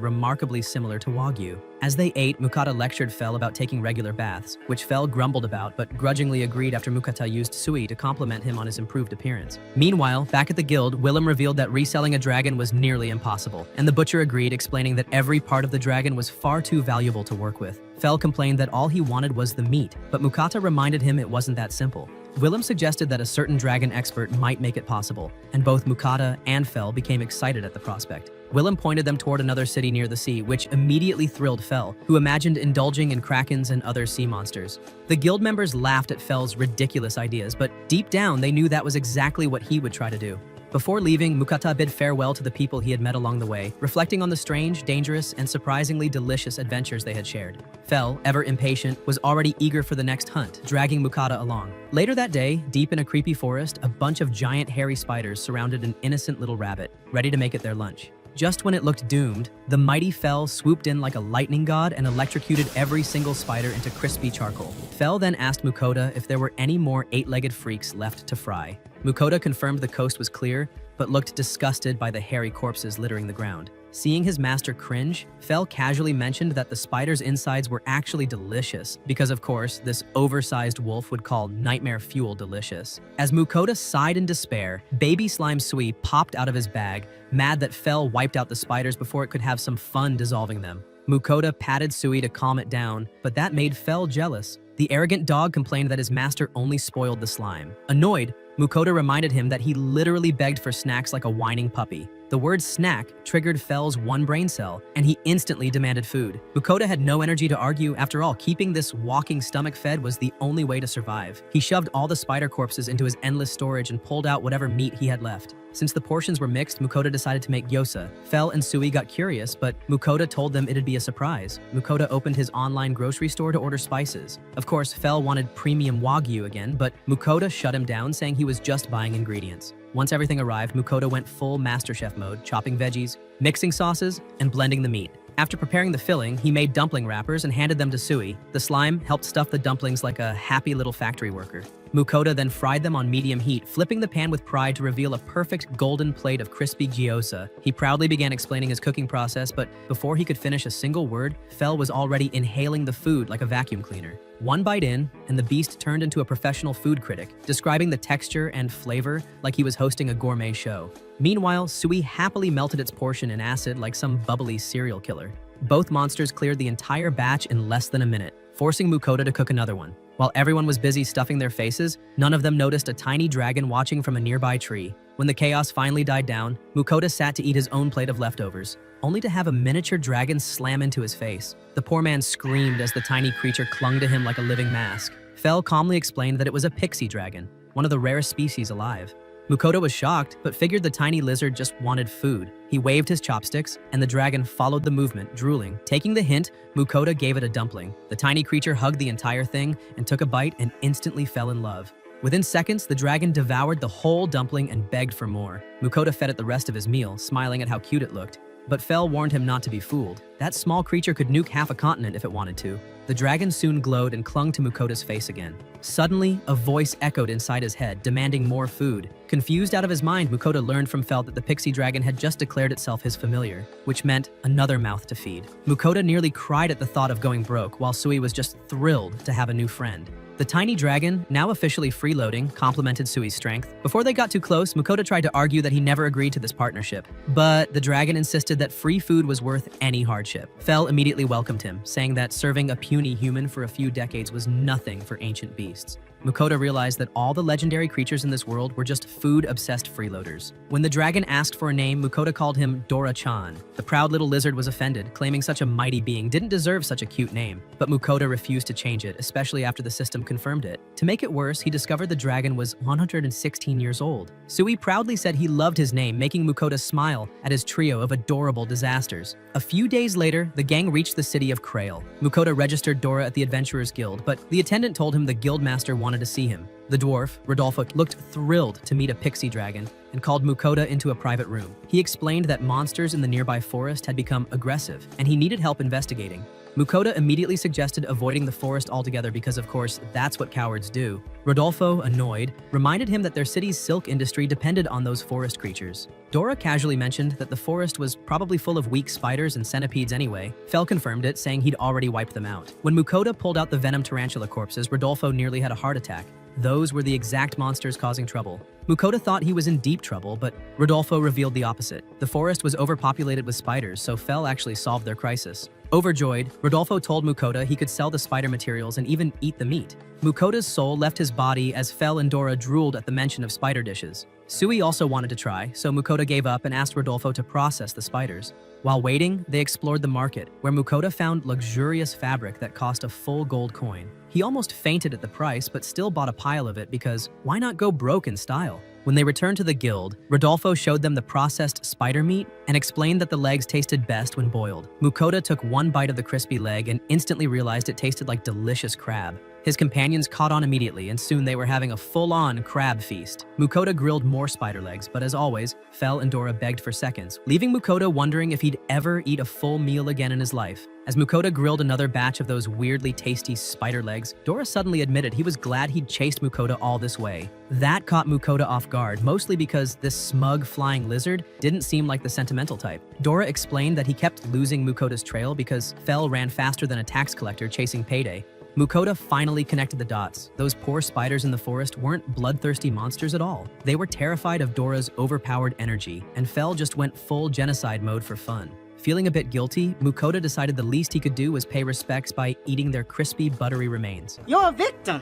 remarkably similar to Wagyu. As they ate, Mukata lectured Fel about taking regular baths, which Fel grumbled about but grudgingly agreed after Mukata used Sui to compliment him on his improved appearance. Meanwhile, back at the guild, Willem revealed that reselling a dragon was nearly impossible, and the butcher agreed, explaining that every part of the dragon was far too valuable to work with. Fel complained that all he wanted was the meat, but Mukata reminded him it wasn't that simple. Willem suggested that a certain dragon expert might make it possible, and both Mukata and Fel became excited at the prospect. Willem pointed them toward another city near the sea, which immediately thrilled Fel, who imagined indulging in krakens and other sea monsters. The guild members laughed at Fel's ridiculous ideas, but deep down they knew that was exactly what he would try to do. Before leaving, Mukata bid farewell to the people he had met along the way, reflecting on the strange, dangerous, and surprisingly delicious adventures they had shared. Fel, ever impatient, was already eager for the next hunt, dragging Mukata along. Later that day, deep in a creepy forest, a bunch of giant hairy spiders surrounded an innocent little rabbit, ready to make it their lunch. Just when it looked doomed, the mighty Fel swooped in like a lightning god and electrocuted every single spider into crispy charcoal. Fel then asked Mukota if there were any more eight-legged freaks left to fry. Mukota confirmed the coast was clear, but looked disgusted by the hairy corpses littering the ground. Seeing his master cringe, Fel casually mentioned that the spider's insides were actually delicious, because of course, this oversized wolf would call nightmare fuel delicious. As Mukota sighed in despair, baby slime Sui popped out of his bag, mad that Fel wiped out the spiders before it could have some fun dissolving them. Mukota patted Sui to calm it down, but that made Fel jealous. The arrogant dog complained that his master only spoiled the slime. Annoyed, Mukota reminded him that he literally begged for snacks like a whining puppy. The word snack triggered Fel's one brain cell, and he instantly demanded food. Mukota had no energy to argue. After all, keeping this walking stomach fed was the only way to survive. He shoved all the spider corpses into his endless storage and pulled out whatever meat he had left. Since the portions were mixed, Mukota decided to make gyoza. Fel and Sui got curious, but Mukota told them it'd be a surprise. Mukota opened his online grocery store to order spices. Of course, Fel wanted premium Wagyu again, but Mukota shut him down, saying he was just buying ingredients. Once everything arrived, Mukota went full MasterChef mode, chopping veggies, mixing sauces, and blending the meat. After preparing the filling, he made dumpling wrappers and handed them to Sui. The slime helped stuff the dumplings like a happy little factory worker. Mukota then fried them on medium heat, flipping the pan with pride to reveal a perfect golden plate of crispy gyoza. He proudly began explaining his cooking process, but before he could finish a single word, Fel was already inhaling the food like a vacuum cleaner. One bite in, and the beast turned into a professional food critic, describing the texture and flavor like he was hosting a gourmet show. Meanwhile, Sui happily melted its portion in acid like some bubbly serial killer. Both monsters cleared the entire batch in less than a minute, forcing Mukota to cook another one. While everyone was busy stuffing their faces, none of them noticed a tiny dragon watching from a nearby tree. When the chaos finally died down, Mukota sat to eat his own plate of leftovers. only to have a miniature dragon slam into his face. The poor man screamed as the tiny creature clung to him like a living mask. Fel calmly explained that it was a pixie dragon, one of the rarest species alive. Mukoto was shocked, but figured the tiny lizard just wanted food. He waved his chopsticks, and the dragon followed the movement, drooling. Taking the hint, Mukoto gave it a dumpling. The tiny creature hugged the entire thing and took a bite and instantly fell in love. Within seconds, the dragon devoured the whole dumpling and begged for more. Mukoto fed it the rest of his meal, smiling at how cute it looked. But Fel warned him not to be fooled. That small creature could nuke half a continent if it wanted to. The dragon soon glowed and clung to Mukoto's face again. Suddenly, a voice echoed inside his head, demanding more food. Confused out of his mind, Mukoto learned from Fel that the pixie dragon had just declared itself his familiar, which meant another mouth to feed. Mukoto nearly cried at the thought of going broke, while Sui was just thrilled to have a new friend. The tiny dragon, now officially freeloading, complimented Sui's strength. Before they got too close, Mukoto tried to argue that he never agreed to this partnership. But the dragon insisted that free food was worth any hardship. Fel immediately welcomed him, saying that serving a puny human for a few decades was nothing for ancient beasts. Mukoto realized that all the legendary creatures in this world were just food-obsessed freeloaders. When the dragon asked for a name, Mukoto called him Dora-chan. The proud little lizard was offended, claiming such a mighty being didn't deserve such a cute name. But Mukoto refused to change it, especially after the system confirmed it. To make it worse, he discovered the dragon was 116 years old. Sui proudly said he loved his name, making Mukoto smile at his trio of adorable disasters. A few days later, the gang reached the city of Krail. Mukoto registered Dora at the Adventurers Guild, but the attendant told him the guildmaster wanted to see him. The dwarf, Rodolfo, looked thrilled to meet a pixie dragon and called Mukoto into a private room. He explained that monsters in the nearby forest had become aggressive, and he needed help investigating. Mukoto immediately suggested avoiding the forest altogether because, of course, that's what cowards do. Rodolfo, annoyed, reminded him that their city's silk industry depended on those forest creatures. Dora casually mentioned that the forest was probably full of weak spiders and centipedes anyway. Fel confirmed it, saying he'd already wiped them out. When Mukoto pulled out the venom tarantula corpses, Rodolfo nearly had a heart attack. Those were the exact monsters causing trouble. Mukoto thought he was in deep trouble, but Rodolfo revealed the opposite. The forest was overpopulated with spiders, so Fel actually solved their crisis. Overjoyed, Rodolfo told Mukoto he could sell the spider materials and even eat the meat. Mukoto's soul left his body as Fel and Dora drooled at the mention of spider dishes. Sui also wanted to try, so Mukoto gave up and asked Rodolfo to process the spiders. While waiting, they explored the market, where Mukoto found luxurious fabric that cost a full gold coin. He almost fainted at the price, but still bought a pile of it because why not go broke in style? When they returned to the guild, Rodolfo showed them the processed spider meat and explained that the legs tasted best when boiled. Mukoto took one bite of the crispy leg and instantly realized it tasted like delicious crab. His companions caught on immediately, and soon they were having a full-on crab feast. Mukoto grilled more spider legs, but as always, Fel and Dora begged for seconds, leaving Mukoto wondering if he'd ever eat a full meal again in his life. As Mukoto grilled another batch of those weirdly tasty spider legs, Dora suddenly admitted he was glad he'd chased Mukoto all this way. That caught Mukoto off guard, mostly because this smug flying lizard didn't seem like the sentimental type. Dora explained that he kept losing Mukoto's trail because Fel ran faster than a tax collector chasing payday. Mukoto finally connected the dots. Those poor spiders in the forest weren't bloodthirsty monsters at all. They were terrified of Dora's overpowered energy, and Fel just went full genocide mode for fun. Feeling a bit guilty, Mukoto decided the least he could do was pay respects by eating their crispy, buttery remains. You're a victim!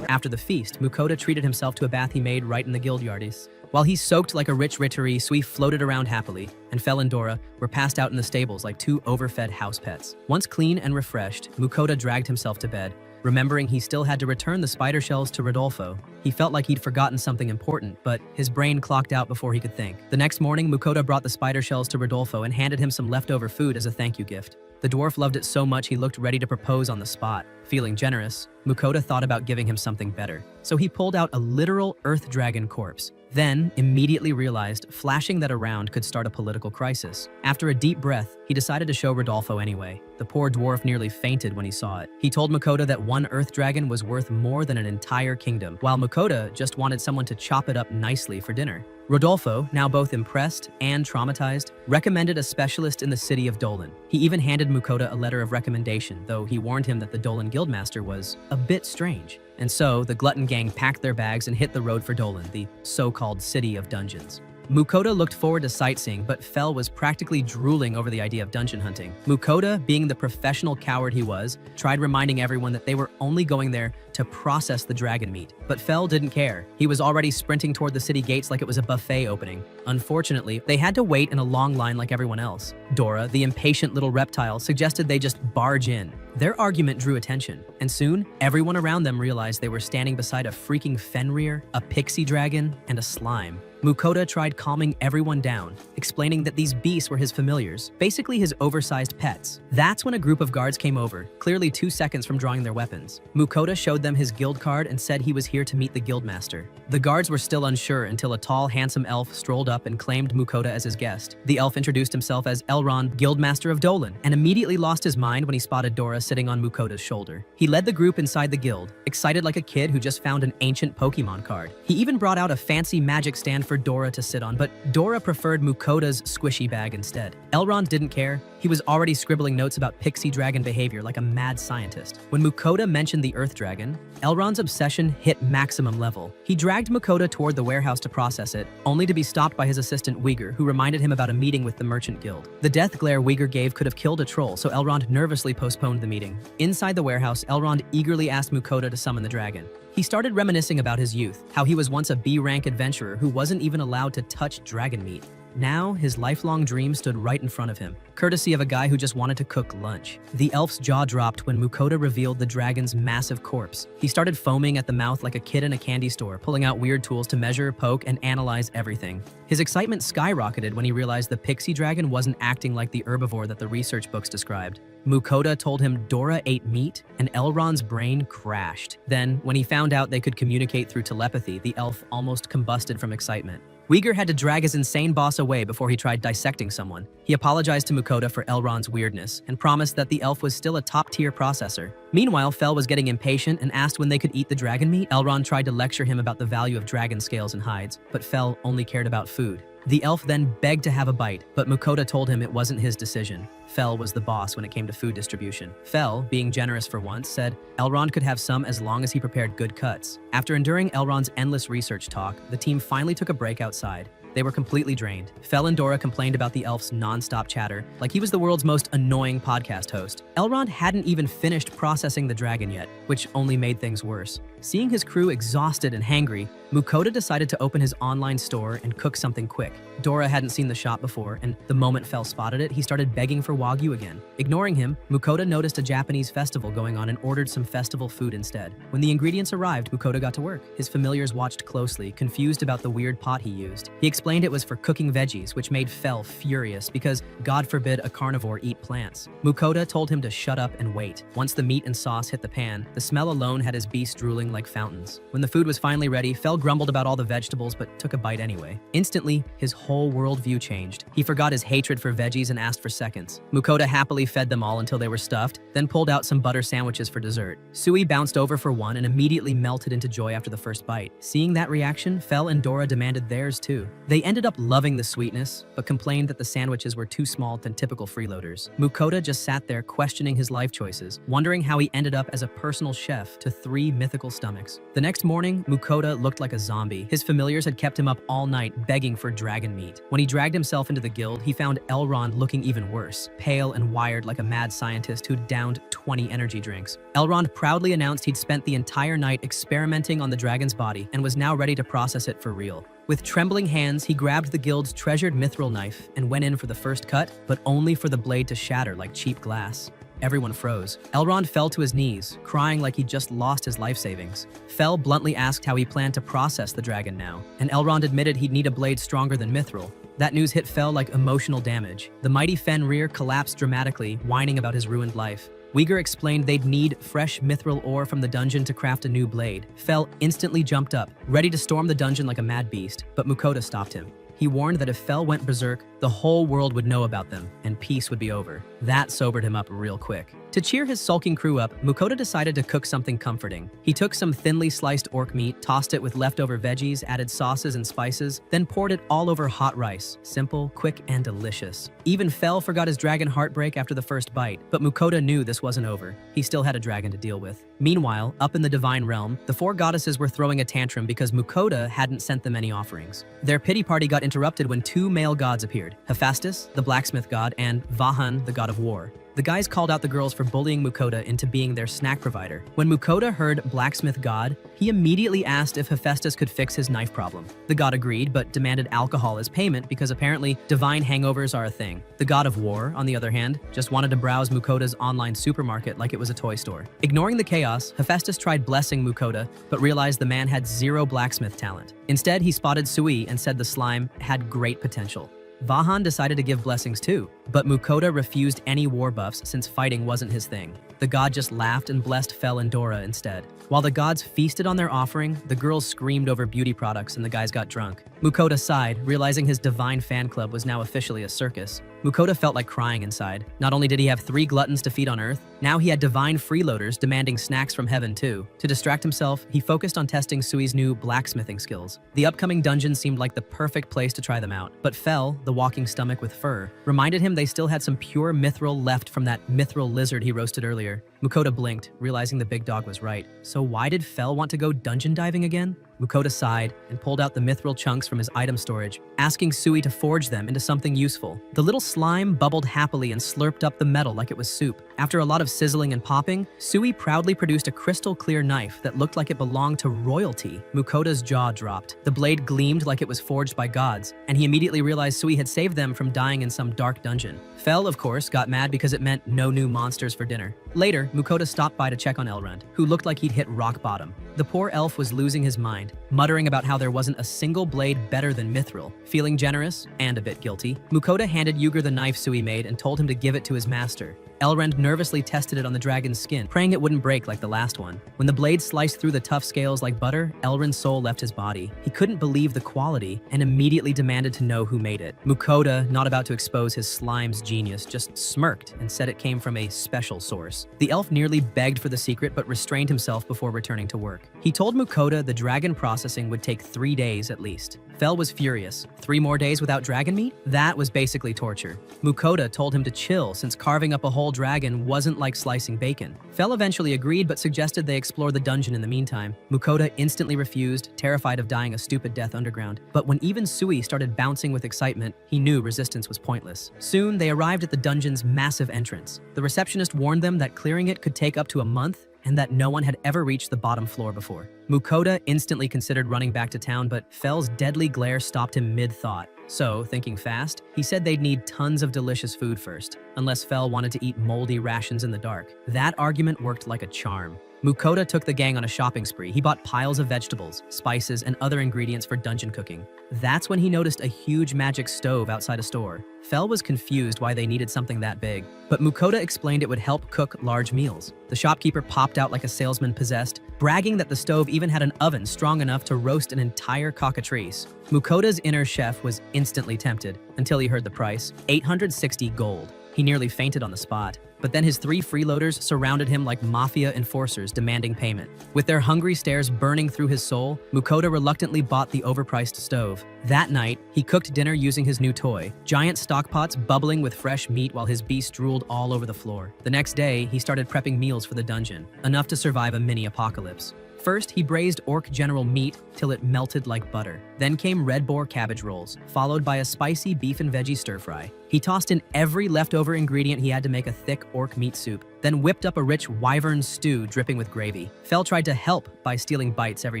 After the feast, Mukoto treated himself to a bath he made right in the guild yardis. While he soaked like a rich retiree, Sui floated around happily, and Fel and Dora were passed out in the stables like two overfed house pets. Once clean and refreshed, Mukoto dragged himself to bed, remembering he still had to return the spider shells to Rodolfo. He felt like he'd forgotten something important, but his brain clocked out before he could think. The next morning, Mukoto brought the spider shells to Rodolfo and handed him some leftover food as a thank you gift. The dwarf loved it so much he looked ready to propose on the spot. Feeling generous, Mukoto thought about giving him something better. So he pulled out a literal earth dragon corpse, then immediately realized flashing that around could start a political crisis. After a deep breath, he decided to show Rodolfo anyway. The poor dwarf nearly fainted when he saw it. He told Mukoto that one earth dragon was worth more than an entire kingdom, while Mukoto just wanted someone to chop it up nicely for dinner. Rodolfo, now both impressed and traumatized, recommended a specialist in the city of Dolan. He even handed Mukoto a letter of recommendation, though he warned him that the Dolan guildmaster was a bit strange. And so, the Glutton gang packed their bags and hit the road for Dolan, the so-called City of Dungeons. Mukoda looked forward to sightseeing, but Fel was practically drooling over the idea of dungeon hunting. Mukoda, being the professional coward he was, tried reminding everyone that they were only going there to process the dragon meat. But Fel didn't care. He was already sprinting toward the city gates like it was a buffet opening. Unfortunately, they had to wait in a long line like everyone else. Dora, the impatient little reptile, suggested they just barge in. Their argument drew attention, and soon, everyone around them realized they were standing beside a freaking Fenrir, a pixie dragon, and a slime. Mukoda tried calming everyone down, explaining that these beasts were his familiars, basically his oversized pets. That's when a group of guards came over, clearly 2 seconds from drawing their weapons. Mukoda showed them his guild card and said he was here to meet the guildmaster. The guards were still unsure until a tall, handsome elf strolled up and claimed Mukoda as his guest. The elf introduced himself as Elrond, guildmaster of Dolan, and immediately lost his mind when he spotted Dora sitting on Mukoda's shoulder. He led the group inside the guild, excited like a kid who just found an ancient Pokemon card. He even brought out a fancy magic stand for Dora to sit on, but Dora preferred Mukoda's squishy bag instead. Elrond didn't care. He was already scribbling notes about pixie dragon behavior like a mad scientist. When Mukoda mentioned the Earth Dragon, Elrond's obsession hit maximum level. He dragged Mukoda toward the warehouse to process it, only to be stopped by his assistant Uyghur, who reminded him about a meeting with the Merchant Guild. The death glare Uyghur gave could have killed a troll, so Elrond nervously postponed the meeting. Inside the warehouse, Elrond eagerly asked Mukoda to summon the dragon. He started reminiscing about his youth, how he was once a B-rank adventurer who wasn't even allowed to touch dragon meat. Now, his lifelong dream stood right in front of him, courtesy of a guy who just wanted to cook lunch. The elf's jaw dropped when Mukoda revealed the dragon's massive corpse. He started foaming at the mouth like a kid in a candy store, pulling out weird tools to measure, poke, and analyze everything. His excitement skyrocketed when he realized the pixie dragon wasn't acting like the herbivore that the research books described. Mukoda told him Dora ate meat, and Elrond's brain crashed. Then, when he found out they could communicate through telepathy, the elf almost combusted from excitement. Uyghur had to drag his insane boss away before he tried dissecting someone. He apologized to Mukoda for Elrond's weirdness and promised that the elf was still a top-tier processor. Meanwhile, Fel was getting impatient and asked when they could eat the dragon meat. Elrond tried to lecture him about the value of dragon scales and hides, but Fel only cared about food. The elf then begged to have a bite, but Mukoda told him it wasn't his decision. Fel was the boss when it came to food distribution. Fel, being generous for once, said Elrond could have some as long as he prepared good cuts. After enduring Elrond's endless research talk, the team finally took a break outside. They were completely drained. Fel and Dora complained about the elf's non-stop chatter, like he was the world's most annoying podcast host. Elrond hadn't even finished processing the dragon yet, which only made things worse. Seeing his crew exhausted and hangry, Mukoda decided to open his online store and cook something quick. Dora hadn't seen the shop before, and the moment Fel spotted it, he started begging for Wagyu again. Ignoring him, Mukoda noticed a Japanese festival going on and ordered some festival food instead. When the ingredients arrived, Mukoda got to work. His familiars watched closely, confused about the weird pot he used. He explained it was for cooking veggies, which made Fel furious because, God forbid, a carnivore eat plants. Mukoda told him to shut up and wait. Once the meat and sauce hit the pan, the smell alone had his beast drooling like fountains. When the food was finally ready, Fel grumbled about all the vegetables but took a bite anyway. Instantly, his whole worldview changed. He forgot his hatred for veggies and asked for seconds. Mukoda happily fed them all until they were stuffed, then pulled out some butter sandwiches for dessert. Sui bounced over for one and immediately melted into joy after the first bite. Seeing that reaction, Fel and Dora demanded theirs too. They ended up loving the sweetness, but complained that the sandwiches were too small than typical freeloaders. Mukoda just sat there questioning his life choices, wondering how he ended up as a personal chef to 3 mythical stomachs. The next morning, Mukoda looked like a zombie. His familiars had kept him up all night begging for dragon meat. When he dragged himself into the guild, he found Elrond looking even worse, pale and wired like a mad scientist who'd downed 20 energy drinks. Elrond proudly announced he'd spent the entire night experimenting on the dragon's body and was now ready to process it for real. With trembling hands, he grabbed the guild's treasured mithril knife and went in for the first cut, but only for the blade to shatter like cheap glass. Everyone froze. Elrond fell to his knees, crying like he'd just lost his life savings. Fel bluntly asked how he planned to process the dragon now, and Elrond admitted he'd need a blade stronger than mithril. That news hit Fel like emotional damage. The mighty Fenrir collapsed dramatically, whining about his ruined life. Uyghur explained they'd need fresh mithril ore from the dungeon to craft a new blade. Fel instantly jumped up, ready to storm the dungeon like a mad beast, but Mukoda stopped him. He warned that if Fel went berserk, The whole world would know about them, and peace would be over. That sobered him up real quick. To cheer his sulking crew up, Mukoda decided to cook something comforting. He took some thinly sliced orc meat, tossed it with leftover veggies, added sauces and spices, then poured it all over hot rice. Simple, quick, and delicious. Even Fel forgot his dragon heartbreak after the first bite, but Mukoda knew this wasn't over. He still had a dragon to deal with. Meanwhile, up in the divine realm, the 4 goddesses were throwing a tantrum because Mukoda hadn't sent them any offerings. Their pity party got interrupted when 2 male gods appeared, Hephaestus, the blacksmith god, and Vahan, the god of war. The guys called out the girls for bullying Mukoda into being their snack provider. When Mukoda heard blacksmith god, he immediately asked if Hephaestus could fix his knife problem. The god agreed, but demanded alcohol as payment because apparently divine hangovers are a thing. The god of war, on the other hand, just wanted to browse Mukoda's online supermarket like it was a toy store. Ignoring the chaos, Hephaestus tried blessing Mukoda, but realized the man had 0 blacksmith talent. Instead, he spotted Sui and said the slime had great potential. Vahan decided to give blessings too, but Mukoda refused any war buffs since fighting wasn't his thing. The god just laughed and blessed Fel and Dora instead. While the gods feasted on their offering, the girls screamed over beauty products and the guys got drunk. Mukoda sighed, realizing his divine fan club was now officially a circus. Mukoda felt like crying inside. Not only did he have 3 gluttons to feed on Earth, now he had divine freeloaders demanding snacks from heaven too. To distract himself, he focused on testing Sui's new blacksmithing skills. The upcoming dungeon seemed like the perfect place to try them out, but Fel, the walking stomach with fur, reminded him they still had some pure mithril left from that mithril lizard he roasted earlier. Mukoda blinked, realizing the big dog was right. So why did Fel want to go dungeon diving again? Mukoda sighed and pulled out the mithril chunks from his item storage, asking Sui to forge them into something useful. The little slime bubbled happily and slurped up the metal like it was soup. After a lot of sizzling and popping, Sui proudly produced a crystal-clear knife that looked like it belonged to royalty. Mukoda's jaw dropped. The blade gleamed like it was forged by gods, and he immediately realized Sui had saved them from dying in some dark dungeon. Fel, of course, got mad because it meant no new monsters for dinner. Later, Mukoda stopped by to check on Elrond, who looked like he'd hit rock bottom. The poor elf was losing his mind, muttering about how there wasn't a single blade better than mithril. Feeling generous and a bit guilty, Mukoda handed Ygr the knife Sui made and told him to give it to his master. Elrond nervously tested it on the dragon's skin, praying it wouldn't break like the last one. When the blade sliced through the tough scales like butter, Elrond's soul left his body. He couldn't believe the quality and immediately demanded to know who made it. Mukoda, not about to expose his slime's genius, just smirked and said it came from a special source. The elf nearly begged for the secret but restrained himself before returning to work. He told Mukoda the dragon processing would take 3 days at least. Fel was furious. 3 more days without dragon meat? That was basically torture. Mukoda told him to chill since carving up a whole dragon wasn't like slicing bacon. Fel eventually agreed but suggested they explore the dungeon in the meantime. Mukoda instantly refused, terrified of dying a stupid death underground. But when even Sui started bouncing with excitement, he knew resistance was pointless. Soon, they arrived at the dungeon's massive entrance. The receptionist warned them that clearing it could take up to a month and that no one had ever reached the bottom floor before. Mukoda instantly considered running back to town, but Fel's deadly glare stopped him mid-thought. So, thinking fast, he said they'd need tons of delicious food first, unless Fel wanted to eat moldy rations in the dark. That argument worked like a charm. Mukoda took the gang on a shopping spree. He bought piles of vegetables, spices, and other ingredients for dungeon cooking. That's when he noticed a huge magic stove outside a store. Fel was confused why they needed something that big, but Mukoda explained it would help cook large meals. The shopkeeper popped out like a salesman possessed, bragging that the stove even had an oven strong enough to roast an entire cockatrice. Mukoda's inner chef was instantly tempted until he heard the price, 860 gold. He nearly fainted on the spot. But then his 3 freeloaders surrounded him like mafia enforcers demanding payment. With their hungry stares burning through his soul, Mukoda reluctantly bought the overpriced stove. That night, he cooked dinner using his new toy, giant stockpots bubbling with fresh meat while his beast drooled all over the floor. The next day, he started prepping meals for the dungeon, enough to survive a mini-apocalypse. First, he braised orc general meat till it melted like butter. Then came red boar cabbage rolls, followed by a spicy beef and veggie stir-fry. He tossed in every leftover ingredient he had to make a thick orc meat soup, then whipped up a rich wyvern stew dripping with gravy. Fel tried to help by stealing bites every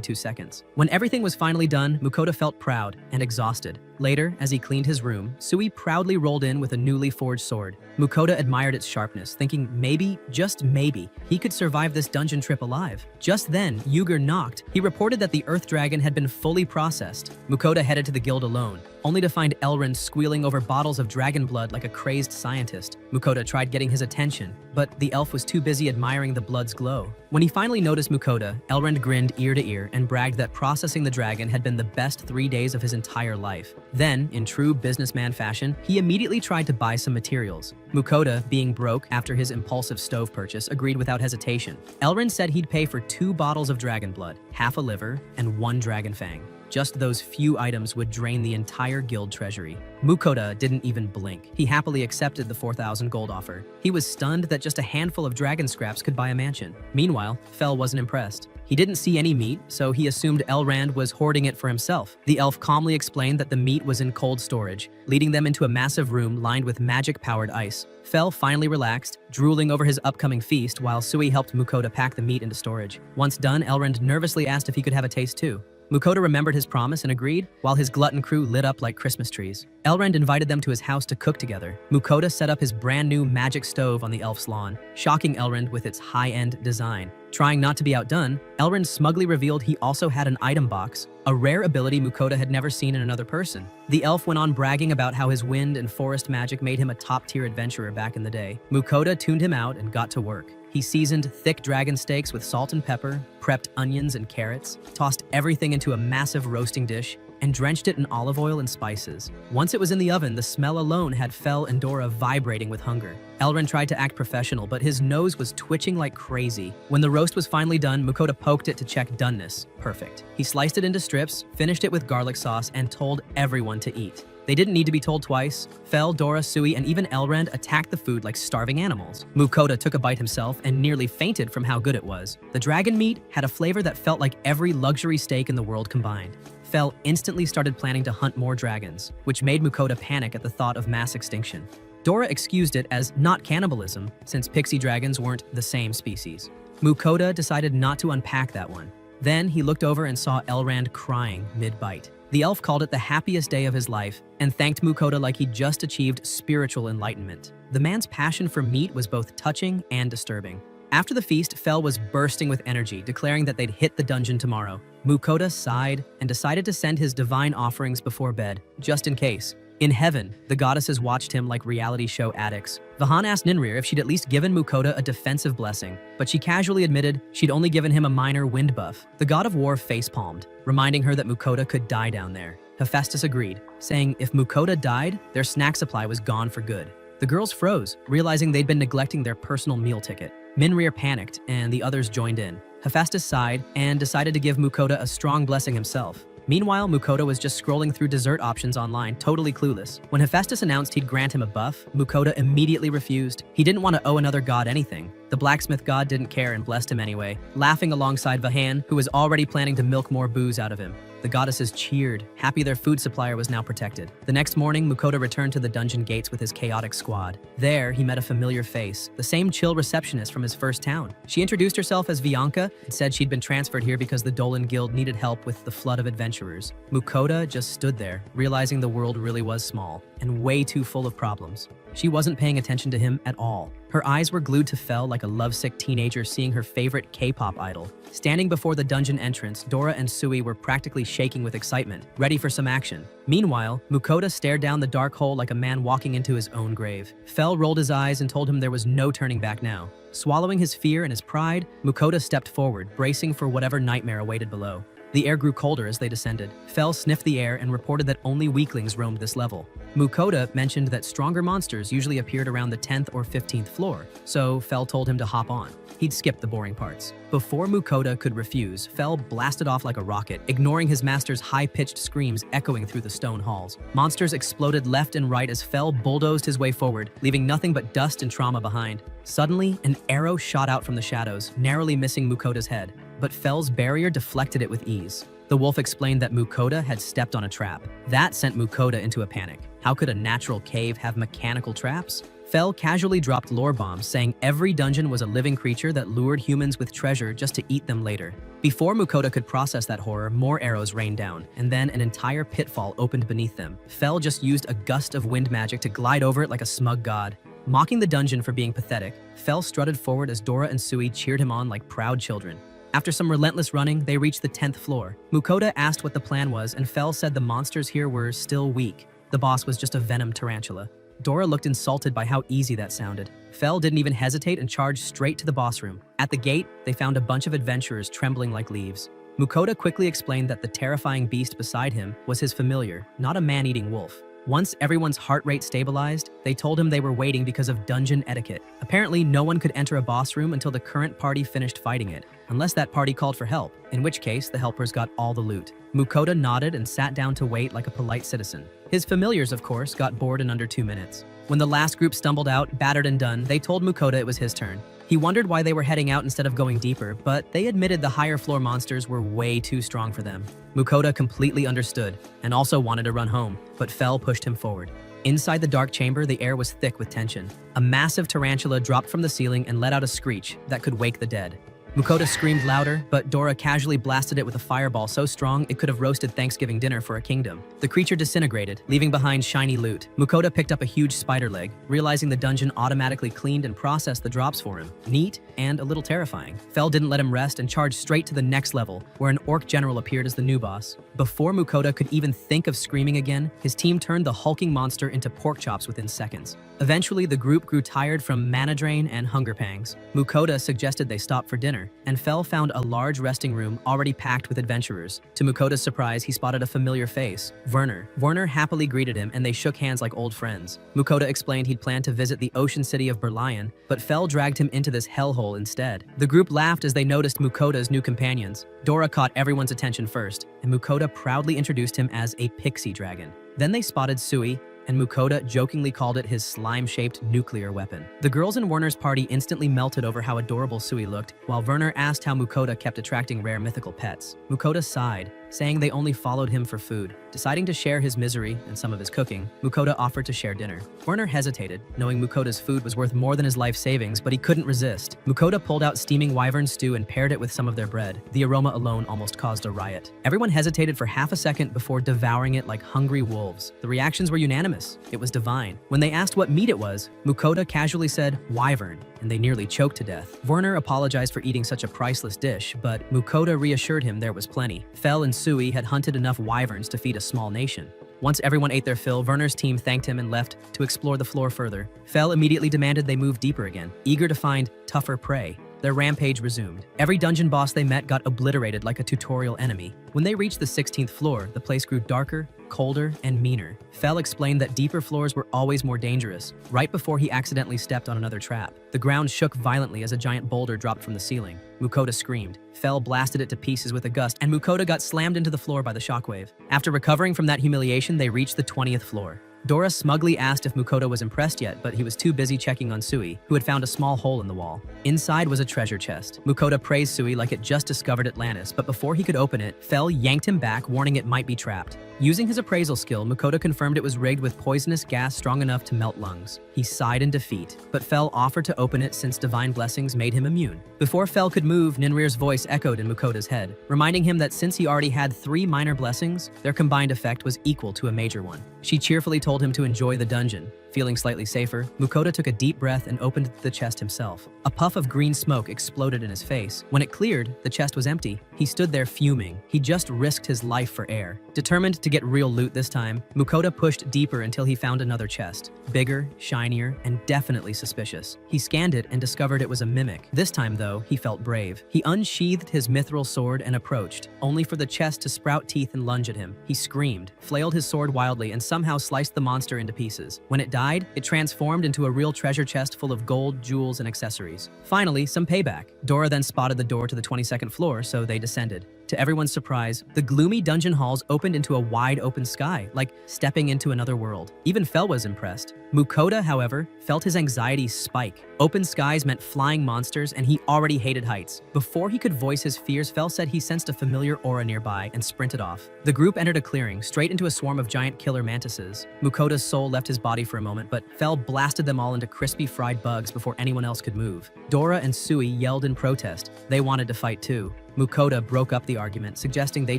2 seconds. When everything was finally done, Mukoda felt proud and exhausted. Later, as he cleaned his room, Sui proudly rolled in with a newly forged sword. Mukoda admired its sharpness, thinking maybe, just maybe, he could survive this dungeon trip alive. Just then, Yuger knocked, he reported that the Earth Dragon had been fully processed. Mukoda headed to the guild alone, only to find Elrond squealing over bottles of dragon blood like a crazed scientist. Mukoda tried getting his attention, but the elf was too busy admiring the blood's glow. When he finally noticed Mukoda, Elrond grinned ear to ear and bragged that processing the dragon had been the best 3 days of his entire life. Then, in true businessman fashion, he immediately tried to buy some materials. Mukoda, being broke after his impulsive stove purchase, agreed without hesitation. Elrond said he'd pay for 2 bottles of dragon blood, half a liver, and 1 dragon fang. Just those few items would drain the entire guild treasury. Mukoda didn't even blink. He happily accepted the 4,000 gold offer. He was stunned that just a handful of dragon scraps could buy a mansion. Meanwhile, Fel wasn't impressed. He didn't see any meat, so he assumed Elrond was hoarding it for himself. The elf calmly explained that the meat was in cold storage, leading them into a massive room lined with magic-powered ice. Fel finally relaxed, drooling over his upcoming feast while Sui helped Mukoda pack the meat into storage. Once done, Elrond nervously asked if he could have a taste too. Mukoda remembered his promise and agreed, while his glutton crew lit up like Christmas trees. Elrond invited them to his house to cook together. Mukoda set up his brand new magic stove on the elf's lawn, shocking Elrond with its high-end design. Trying not to be outdone, Elrond smugly revealed he also had an item box, a rare ability Mukoda had never seen in another person. The elf went on bragging about how his wind and forest magic made him a top-tier adventurer back in the day. Mukoda tuned him out and got to work. He seasoned thick dragon steaks with salt and pepper, prepped onions and carrots, tossed everything into a massive roasting dish, and drenched it in olive oil and spices. Once it was in the oven, the smell alone had Fel and Dora vibrating with hunger. Elrond tried to act professional, but his nose was twitching like crazy. When the roast was finally done, Mukoda poked it to check doneness. Perfect. He sliced it into strips, finished it with garlic sauce, and told everyone to eat. They didn't need to be told twice. Fel, Dora, Sui, and even Elrond attacked the food like starving animals. Mukoda took a bite himself and nearly fainted from how good it was. The dragon meat had a flavor that felt like every luxury steak in the world combined. Fel instantly started planning to hunt more dragons, which made Mukoda panic at the thought of mass extinction. Dora excused it as not cannibalism, since pixie dragons weren't the same species. Mukoda decided not to unpack that one. Then he looked over and saw Elrond crying mid-bite. The elf called it the happiest day of his life and thanked Mukoda like he'd just achieved spiritual enlightenment. The man's passion for meat was both touching and disturbing. After the feast, Fel was bursting with energy, declaring that they'd hit the dungeon tomorrow. Mukoda sighed and decided to send his divine offerings before bed, just in case. In heaven, the goddesses watched him like reality show addicts. Vahan asked Ninrir if she'd at least given Mukoda a defensive blessing, but she casually admitted she'd only given him a minor wind buff. The god of war face-palmed, reminding her that Mukoda could die down there. Hephaestus agreed, saying if Mukoda died, their snack supply was gone for good. The girls froze, realizing they'd been neglecting their personal meal ticket. Minrir panicked, and the others joined in. Hephaestus sighed and decided to give Mukoda a strong blessing himself. Meanwhile, Mukoda was just scrolling through dessert options online, totally clueless. When Hephaestus announced he'd grant him a buff, Mukoda immediately refused. He didn't want to owe another god anything. The blacksmith god didn't care and blessed him anyway, laughing alongside Vahan, who was already planning to milk more booze out of him. The goddesses cheered, happy their food supplier was now protected. The next morning, Mukoda returned to the dungeon gates with his chaotic squad. There, he met a familiar face, the same chill receptionist from his first town. She introduced herself as Vianka and said she'd been transferred here because the Dolan Guild needed help with the flood of adventurers. Mukoda just stood there, realizing the world really was small and way too full of problems. She wasn't paying attention to him at all. Her eyes were glued to Fel like a lovesick teenager seeing her favorite K-pop idol. Standing before the dungeon entrance, Dora and Sui were practically shaking with excitement, ready for some action. Meanwhile, Mukoda stared down the dark hole like a man walking into his own grave. Fel rolled his eyes and told him there was no turning back now. Swallowing his fear and his pride, Mukoda stepped forward, bracing for whatever nightmare awaited below. The air grew colder as they descended. Fel sniffed the air and reported that only weaklings roamed this level. Mukoda mentioned that stronger monsters usually appeared around the 10th or 15th floor, so Fel told him to hop on. He'd skip the boring parts. Before Mukoda could refuse, Fel blasted off like a rocket, ignoring his master's high-pitched screams echoing through the stone halls. Monsters exploded left and right as Fel bulldozed his way forward, leaving nothing but dust and trauma behind. Suddenly, an arrow shot out from the shadows, narrowly missing Mukoda's head. But Fel's barrier deflected it with ease. The wolf explained that Mukoda had stepped on a trap. That sent Mukoda into a panic. How could a natural cave have mechanical traps? Fel casually dropped lore bombs, saying every dungeon was a living creature that lured humans with treasure just to eat them later. Before Mukoda could process that horror, more arrows rained down, and then an entire pitfall opened beneath them. Fel just used a gust of wind magic to glide over it like a smug god. Mocking the dungeon for being pathetic, Fel strutted forward as Dora and Sui cheered him on like proud children. After some relentless running, they reached the 10th floor. Mukoda asked what the plan was, and Fel said the monsters here were still weak. The boss was just a venom tarantula. Dora looked insulted by how easy that sounded. Fel didn't even hesitate and charged straight to the boss room. At the gate, they found a bunch of adventurers trembling like leaves. Mukoda quickly explained that the terrifying beast beside him was his familiar, not a man-eating wolf. Once everyone's heart rate stabilized, they told him they were waiting because of dungeon etiquette. Apparently, no one could enter a boss room until the current party finished fighting it, unless that party called for help, in which case the helpers got all the loot. Mukoda nodded and sat down to wait like a polite citizen. His familiars, of course, got bored in under 2 minutes. When the last group stumbled out, battered and done, they told Mukoda it was his turn. He wondered why they were heading out instead of going deeper, but they admitted the higher floor monsters were way too strong for them. Mukoda completely understood and also wanted to run home, but Fel pushed him forward. Inside the dark chamber, the air was thick with tension. A massive tarantula dropped from the ceiling and let out a screech that could wake the dead. Mukoda screamed louder, but Dora casually blasted it with a fireball so strong it could have roasted Thanksgiving dinner for a kingdom. The creature disintegrated, leaving behind shiny loot. Mukoda picked up a huge spider leg, realizing the dungeon automatically cleaned and processed the drops for him. Neat and a little terrifying. Fel didn't let him rest and charged straight to the next level, where an orc general appeared as the new boss. Before Mukoda could even think of screaming again, his team turned the hulking monster into pork chops within seconds. Eventually, the group grew tired from mana drain and hunger pangs. Mukoda suggested they stop for dinner, and Fel found a large resting room already packed with adventurers. To Mukoda's surprise, he spotted a familiar face, Werner. Werner happily greeted him, and they shook hands like old friends. Mukoda explained he'd planned to visit the ocean city of Berlion, but Fel dragged him into this hellhole instead. The group laughed as they noticed Mukoda's new companions. Dora caught everyone's attention first, and Mukoda proudly introduced him as a pixie dragon. Then they spotted Sui, and Mukoda jokingly called it his slime-shaped nuclear weapon. The girls in Werner's party instantly melted over how adorable Sui looked, while Werner asked how Mukoda kept attracting rare mythical pets. Mukoda sighed, saying they only followed him for food. Deciding to share his misery and some of his cooking, Mukoda offered to share dinner. Werner hesitated, knowing Mukoda's food was worth more than his life savings, but he couldn't resist. Mukoda pulled out steaming wyvern stew and paired it with some of their bread. The aroma alone almost caused a riot. Everyone hesitated for half a second before devouring it like hungry wolves. The reactions were unanimous. It was divine. When they asked what meat it was, Mukoda casually said, wyvern, and they nearly choked to death. Werner apologized for eating such a priceless dish, but Mukoda reassured him there was plenty. Fel and Sui had hunted enough wyverns to feed a small nation. Once everyone ate their fill, Werner's team thanked him and left to explore the floor further. Fel immediately demanded they move deeper again, eager to find tougher prey. Their rampage resumed. Every dungeon boss they met got obliterated like a tutorial enemy. When they reached the 16th floor, the place grew darker, colder, and meaner. Fel explained that deeper floors were always more dangerous, right before he accidentally stepped on another trap. The ground shook violently as a giant boulder dropped from the ceiling. Mukoda screamed. Fel blasted it to pieces with a gust, and Mukoda got slammed into the floor by the shockwave. After recovering from that humiliation, they reached the 20th floor. Dora smugly asked if Mukoda was impressed yet, but he was too busy checking on Sui, who had found a small hole in the wall. Inside was a treasure chest. Mukoda praised Sui like it just discovered Atlantis, but before he could open it, Fel yanked him back, warning it might be trapped. Using his appraisal skill, Mukoda confirmed it was rigged with poisonous gas strong enough to melt lungs. He sighed in defeat, but Fel offered to open it since divine blessings made him immune. Before Fel could move, Ninrir's voice echoed in Mukoda's head, reminding him that since he already had 3 minor blessings, their combined effect was equal to a major one. She cheerfully told him to enjoy the dungeon. Feeling slightly safer, Mukoda took a deep breath and opened the chest himself. A puff of green smoke exploded in his face. When it cleared, the chest was empty. He stood there fuming. He just risked his life for air. Determined to get real loot this time, Mukoda pushed deeper until he found another chest. Bigger, shinier, and definitely suspicious. He scanned it and discovered it was a mimic. This time, though, he felt brave. He unsheathed his mithril sword and approached, only for the chest to sprout teeth and lunge at him. He screamed, flailed his sword wildly, and somehow sliced the monster into pieces. When it died, it transformed into a real treasure chest full of gold, jewels, and accessories. Finally, some payback. Dora then spotted the door to the 22nd floor, so they descended. To everyone's surprise, the gloomy dungeon halls opened into a wide open sky, like stepping into another world. Even Fel was impressed. Mukoda, however, felt his anxiety spike. Open skies meant flying monsters, and he already hated heights. Before he could voice his fears, Fel said he sensed a familiar aura nearby and sprinted off. The group entered a clearing, straight into a swarm of giant killer mantises. Mukoda's soul left his body for a moment, but Fel blasted them all into crispy fried bugs before anyone else could move. Dora and Sui yelled in protest. They wanted to fight too. Mukoda broke up the argument, suggesting they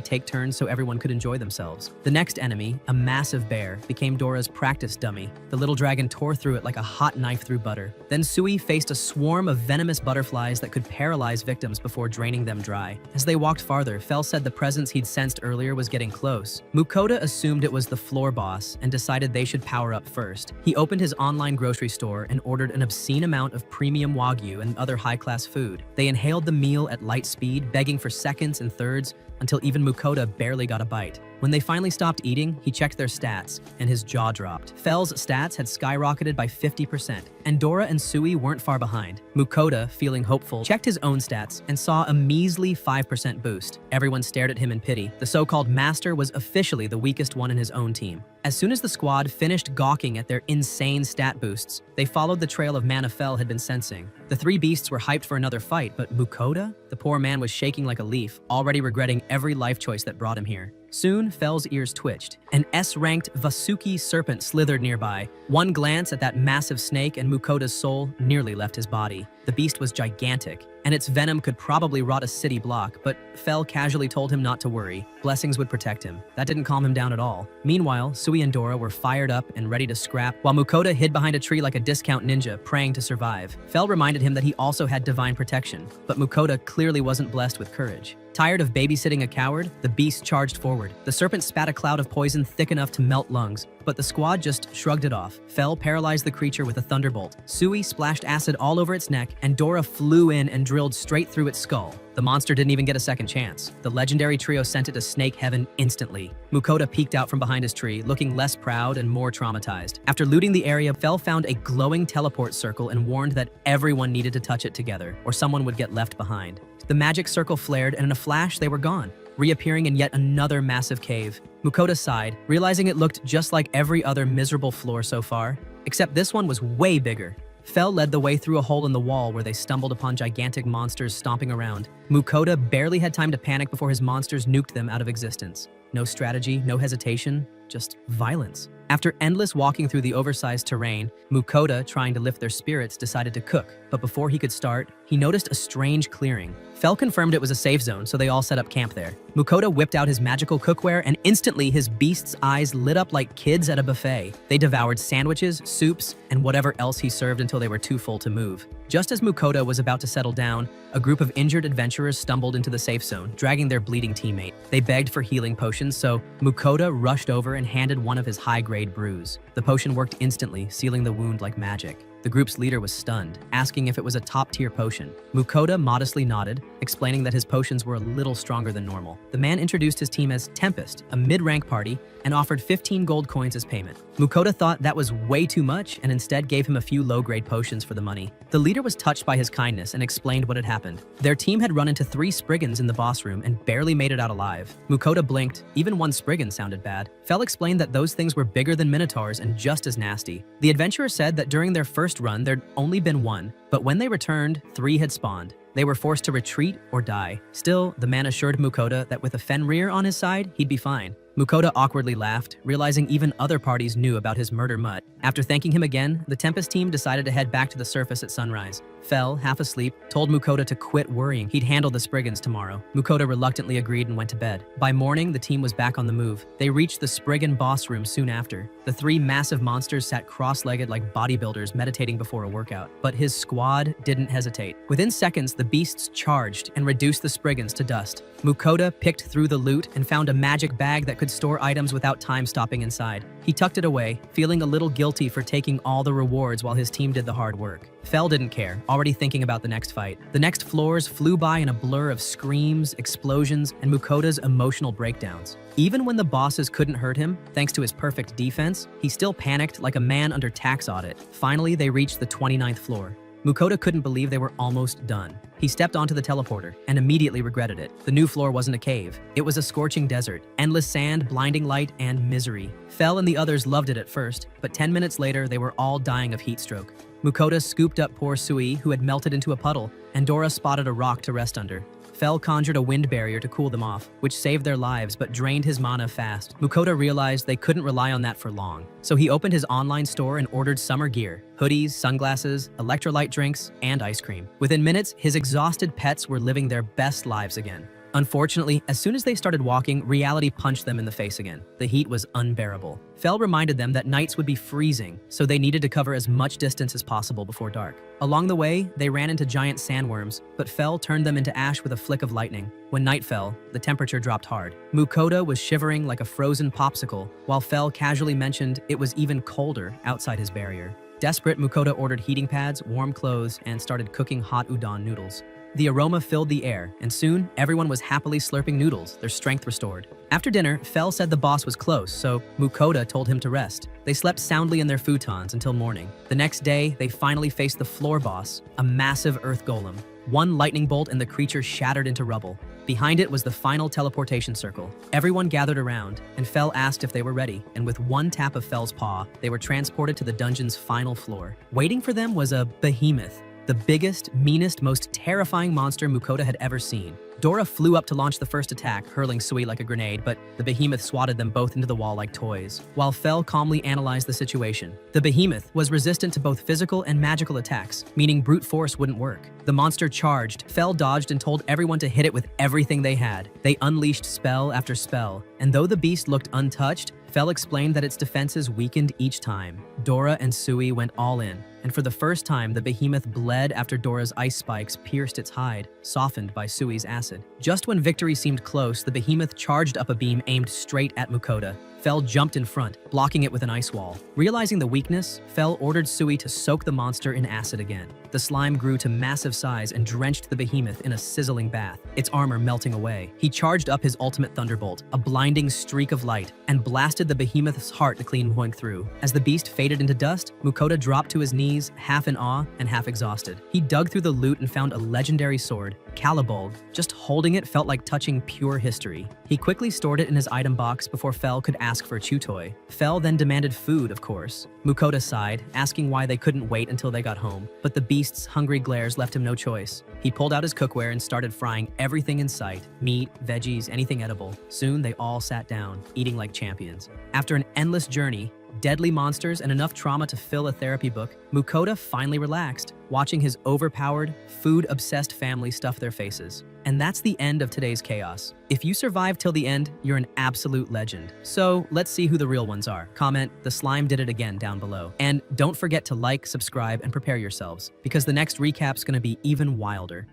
take turns so everyone could enjoy themselves. The next enemy, a massive bear, became Dora's practice dummy. The little dragon tore through it like a hot knife through butter. Then Sui faced a swarm of venomous butterflies that could paralyze victims before draining them dry. As they walked farther, Fel said the presence he'd sensed earlier was getting close. Mukoda assumed it was the floor boss and decided they should power up first. He opened his online grocery store and ordered an obscene amount of premium wagyu and other high-class food. They inhaled the meal at light speed, begging for seconds and thirds until even Mukoda barely got a bite. When they finally stopped eating, he checked their stats, and his jaw dropped. Fel's stats had skyrocketed by 50%, and Dora and Sui weren't far behind. Mukoda, feeling hopeful, checked his own stats and saw a measly 5% boost. Everyone stared at him in pity. The so-called master was officially the weakest one in his own team. As soon as the squad finished gawking at their insane stat boosts, they followed the trail of mana Fel had been sensing. The three beasts were hyped for another fight, but Mukoda? The poor man was shaking like a leaf, already regretting every life choice that brought him here. Soon, Fel's ears twitched. An S-ranked Vasuki serpent slithered nearby. One glance at that massive snake and Mukoda's soul nearly left his body. The beast was gigantic, and its venom could probably rot a city block, but Fel casually told him not to worry. Blessings would protect him. That didn't calm him down at all. Meanwhile, Sui and Dora were fired up and ready to scrap, while Mukoda hid behind a tree like a discount ninja, praying to survive. Fel reminded him that he also had divine protection, but Mukoda clearly wasn't blessed with courage. Tired of babysitting a coward, the beast charged forward. The serpent spat a cloud of poison thick enough to melt lungs, but the squad just shrugged it off. Fel paralyzed the creature with a thunderbolt. Sui splashed acid all over its neck, and Dora flew in and drilled straight through its skull. The monster didn't even get a second chance. The legendary trio sent it to snake heaven instantly. Mukoda peeked out from behind his tree, looking less proud and more traumatized. After looting the area, Fel found a glowing teleport circle and warned that everyone needed to touch it together, or someone would get left behind. The magic circle flared, and in a flash, they were gone, reappearing in yet another massive cave. Mukoda sighed, realizing it looked just like every other miserable floor so far, except this one was way bigger. Fel led the way through a hole in the wall where they stumbled upon gigantic monsters stomping around. Mukoda barely had time to panic before his monsters nuked them out of existence. No strategy, no hesitation, just violence. After endless walking through the oversized terrain, Mukoda, trying to lift their spirits, decided to cook. But before he could start, he noticed a strange clearing. Fel confirmed it was a safe zone, so they all set up camp there. Mukoda whipped out his magical cookware, and instantly his beast's eyes lit up like kids at a buffet. They devoured sandwiches, soups, and whatever else he served until they were too full to move. Just as Mukoda was about to settle down, a group of injured adventurers stumbled into the safe zone, dragging their bleeding teammate. They begged for healing potions, so Mukoda rushed over and handed one of his high-grade brews. The potion worked instantly, sealing the wound like magic. The group's leader was stunned, asking if it was a top-tier potion. Mukoda modestly nodded, explaining that his potions were a little stronger than normal. The man introduced his team as Tempest, a mid-rank party, and offered 15 gold coins as payment. Mukoda thought that was way too much and instead gave him a few low-grade potions for the money. The leader was touched by his kindness and explained what had happened. Their team had run into 3 Spriggans in the boss room and barely made it out alive. Mukoda blinked. Even one Spriggan sounded bad. Fel explained that those things were bigger than minotaurs and just as nasty. The adventurer said that during their first run, there'd only been 1, but when they returned, 3 had spawned. They were forced to retreat or die. Still, the man assured Mukoda that with a Fenrir on his side, he'd be fine. Mukoda awkwardly laughed, realizing even other parties knew about his murder mutt. After thanking him again, the Tempest team decided to head back to the surface at sunrise. Fel, half asleep, told Mukoda to quit worrying. He'd handle the Spriggans tomorrow. Mukoda reluctantly agreed and went to bed. By morning, the team was back on the move. They reached the Spriggan boss room soon after. The 3 massive monsters sat cross-legged like bodybuilders meditating before a workout. But his squad didn't hesitate. Within seconds, the beasts charged and reduced the Spriggans to dust. Mukoda picked through the loot and found a magic bag that could store items without time stopping inside. He tucked it away, feeling a little guilty for taking all the rewards while his team did the hard work. Fel didn't care, already thinking about the next fight. The next floors flew by in a blur of screams, explosions, and Mukoda's emotional breakdowns. Even when the bosses couldn't hurt him, thanks to his perfect defense, he still panicked like a man under tax audit. Finally, they reached the 29th floor. Mukoda couldn't believe they were almost done. He stepped onto the teleporter and immediately regretted it. The new floor wasn't a cave. It was a scorching desert, endless sand, blinding light, and misery. Fel and the others loved it at first, but 10 minutes later, they were all dying of heat stroke. Mukoda scooped up poor Sui, who had melted into a puddle, and Dora spotted a rock to rest under. Fel conjured a wind barrier to cool them off, which saved their lives but drained his mana fast. Mukoda realized they couldn't rely on that for long, so he opened his online store and ordered summer gear: hoodies, sunglasses, electrolyte drinks, and ice cream. Within minutes, his exhausted pets were living their best lives again. Unfortunately, as soon as they started walking, reality punched them in the face again. The heat was unbearable. Fel reminded them that nights would be freezing, so they needed to cover as much distance as possible before dark. Along the way, they ran into giant sandworms, but Fel turned them into ash with a flick of lightning. When night fell, the temperature dropped hard. Mukoda was shivering like a frozen popsicle, while Fel casually mentioned it was even colder outside his barrier. Desperate, Mukoda ordered heating pads, warm clothes, and started cooking hot udon noodles. The aroma filled the air, and soon everyone was happily slurping noodles, their strength restored. After dinner, Fel said the boss was close, so Mukoda told him to rest. They slept soundly in their futons until morning. The next day, they finally faced the floor boss, a massive earth golem. One lightning bolt and the creature shattered into rubble. Behind it was the final teleportation circle. Everyone gathered around, and Fel asked if they were ready, and with one tap of Fel's paw, they were transported to the dungeon's final floor. Waiting for them was a behemoth, the biggest, meanest, most terrifying monster Mukoda had ever seen. Dora flew up to launch the first attack, hurling Sui like a grenade, but the behemoth swatted them both into the wall like toys. While Fel calmly analyzed the situation, the behemoth was resistant to both physical and magical attacks, meaning brute force wouldn't work. The monster charged, Fel dodged and told everyone to hit it with everything they had. They unleashed spell after spell, and though the beast looked untouched, Fel explained that its defenses weakened each time. Dora and Sui went all in, and for the first time, the behemoth bled after Dora's ice spikes pierced its hide, softened by Sui's acid. Just when victory seemed close, the behemoth charged up a beam aimed straight at Mukoda. Fel jumped in front, blocking it with an ice wall. Realizing the weakness, Fel ordered Sui to soak the monster in acid again. The slime grew to massive size and drenched the behemoth in a sizzling bath, its armor melting away. He charged up his ultimate thunderbolt, a blinding streak of light, and blasted the behemoth's heart to clean Hoink through. As the beast faded into dust, Mukoda dropped to his knees, half in awe and half exhausted. He dug through the loot and found a legendary sword, Calibolg. Just holding it felt like touching pure history. He quickly stored it in his item box before Fel could ask for a chew toy. Fel then demanded food, of course. Mukoda sighed, asking why they couldn't wait until they got home, but the beast's hungry glares left him no choice. He pulled out his cookware and started frying everything in sight: meat, veggies, anything edible. Soon they all sat down, eating like champions. After an endless journey, deadly monsters, and enough trauma to fill a therapy book, Mukoda finally relaxed, watching his overpowered, food-obsessed family stuff their faces. And that's the end of today's chaos. If you survived till the end, you're an absolute legend. So let's see who the real ones are. Comment, "The slime did it again," down below. And don't forget to like, subscribe, and prepare yourselves, because the next recap's gonna be even wilder.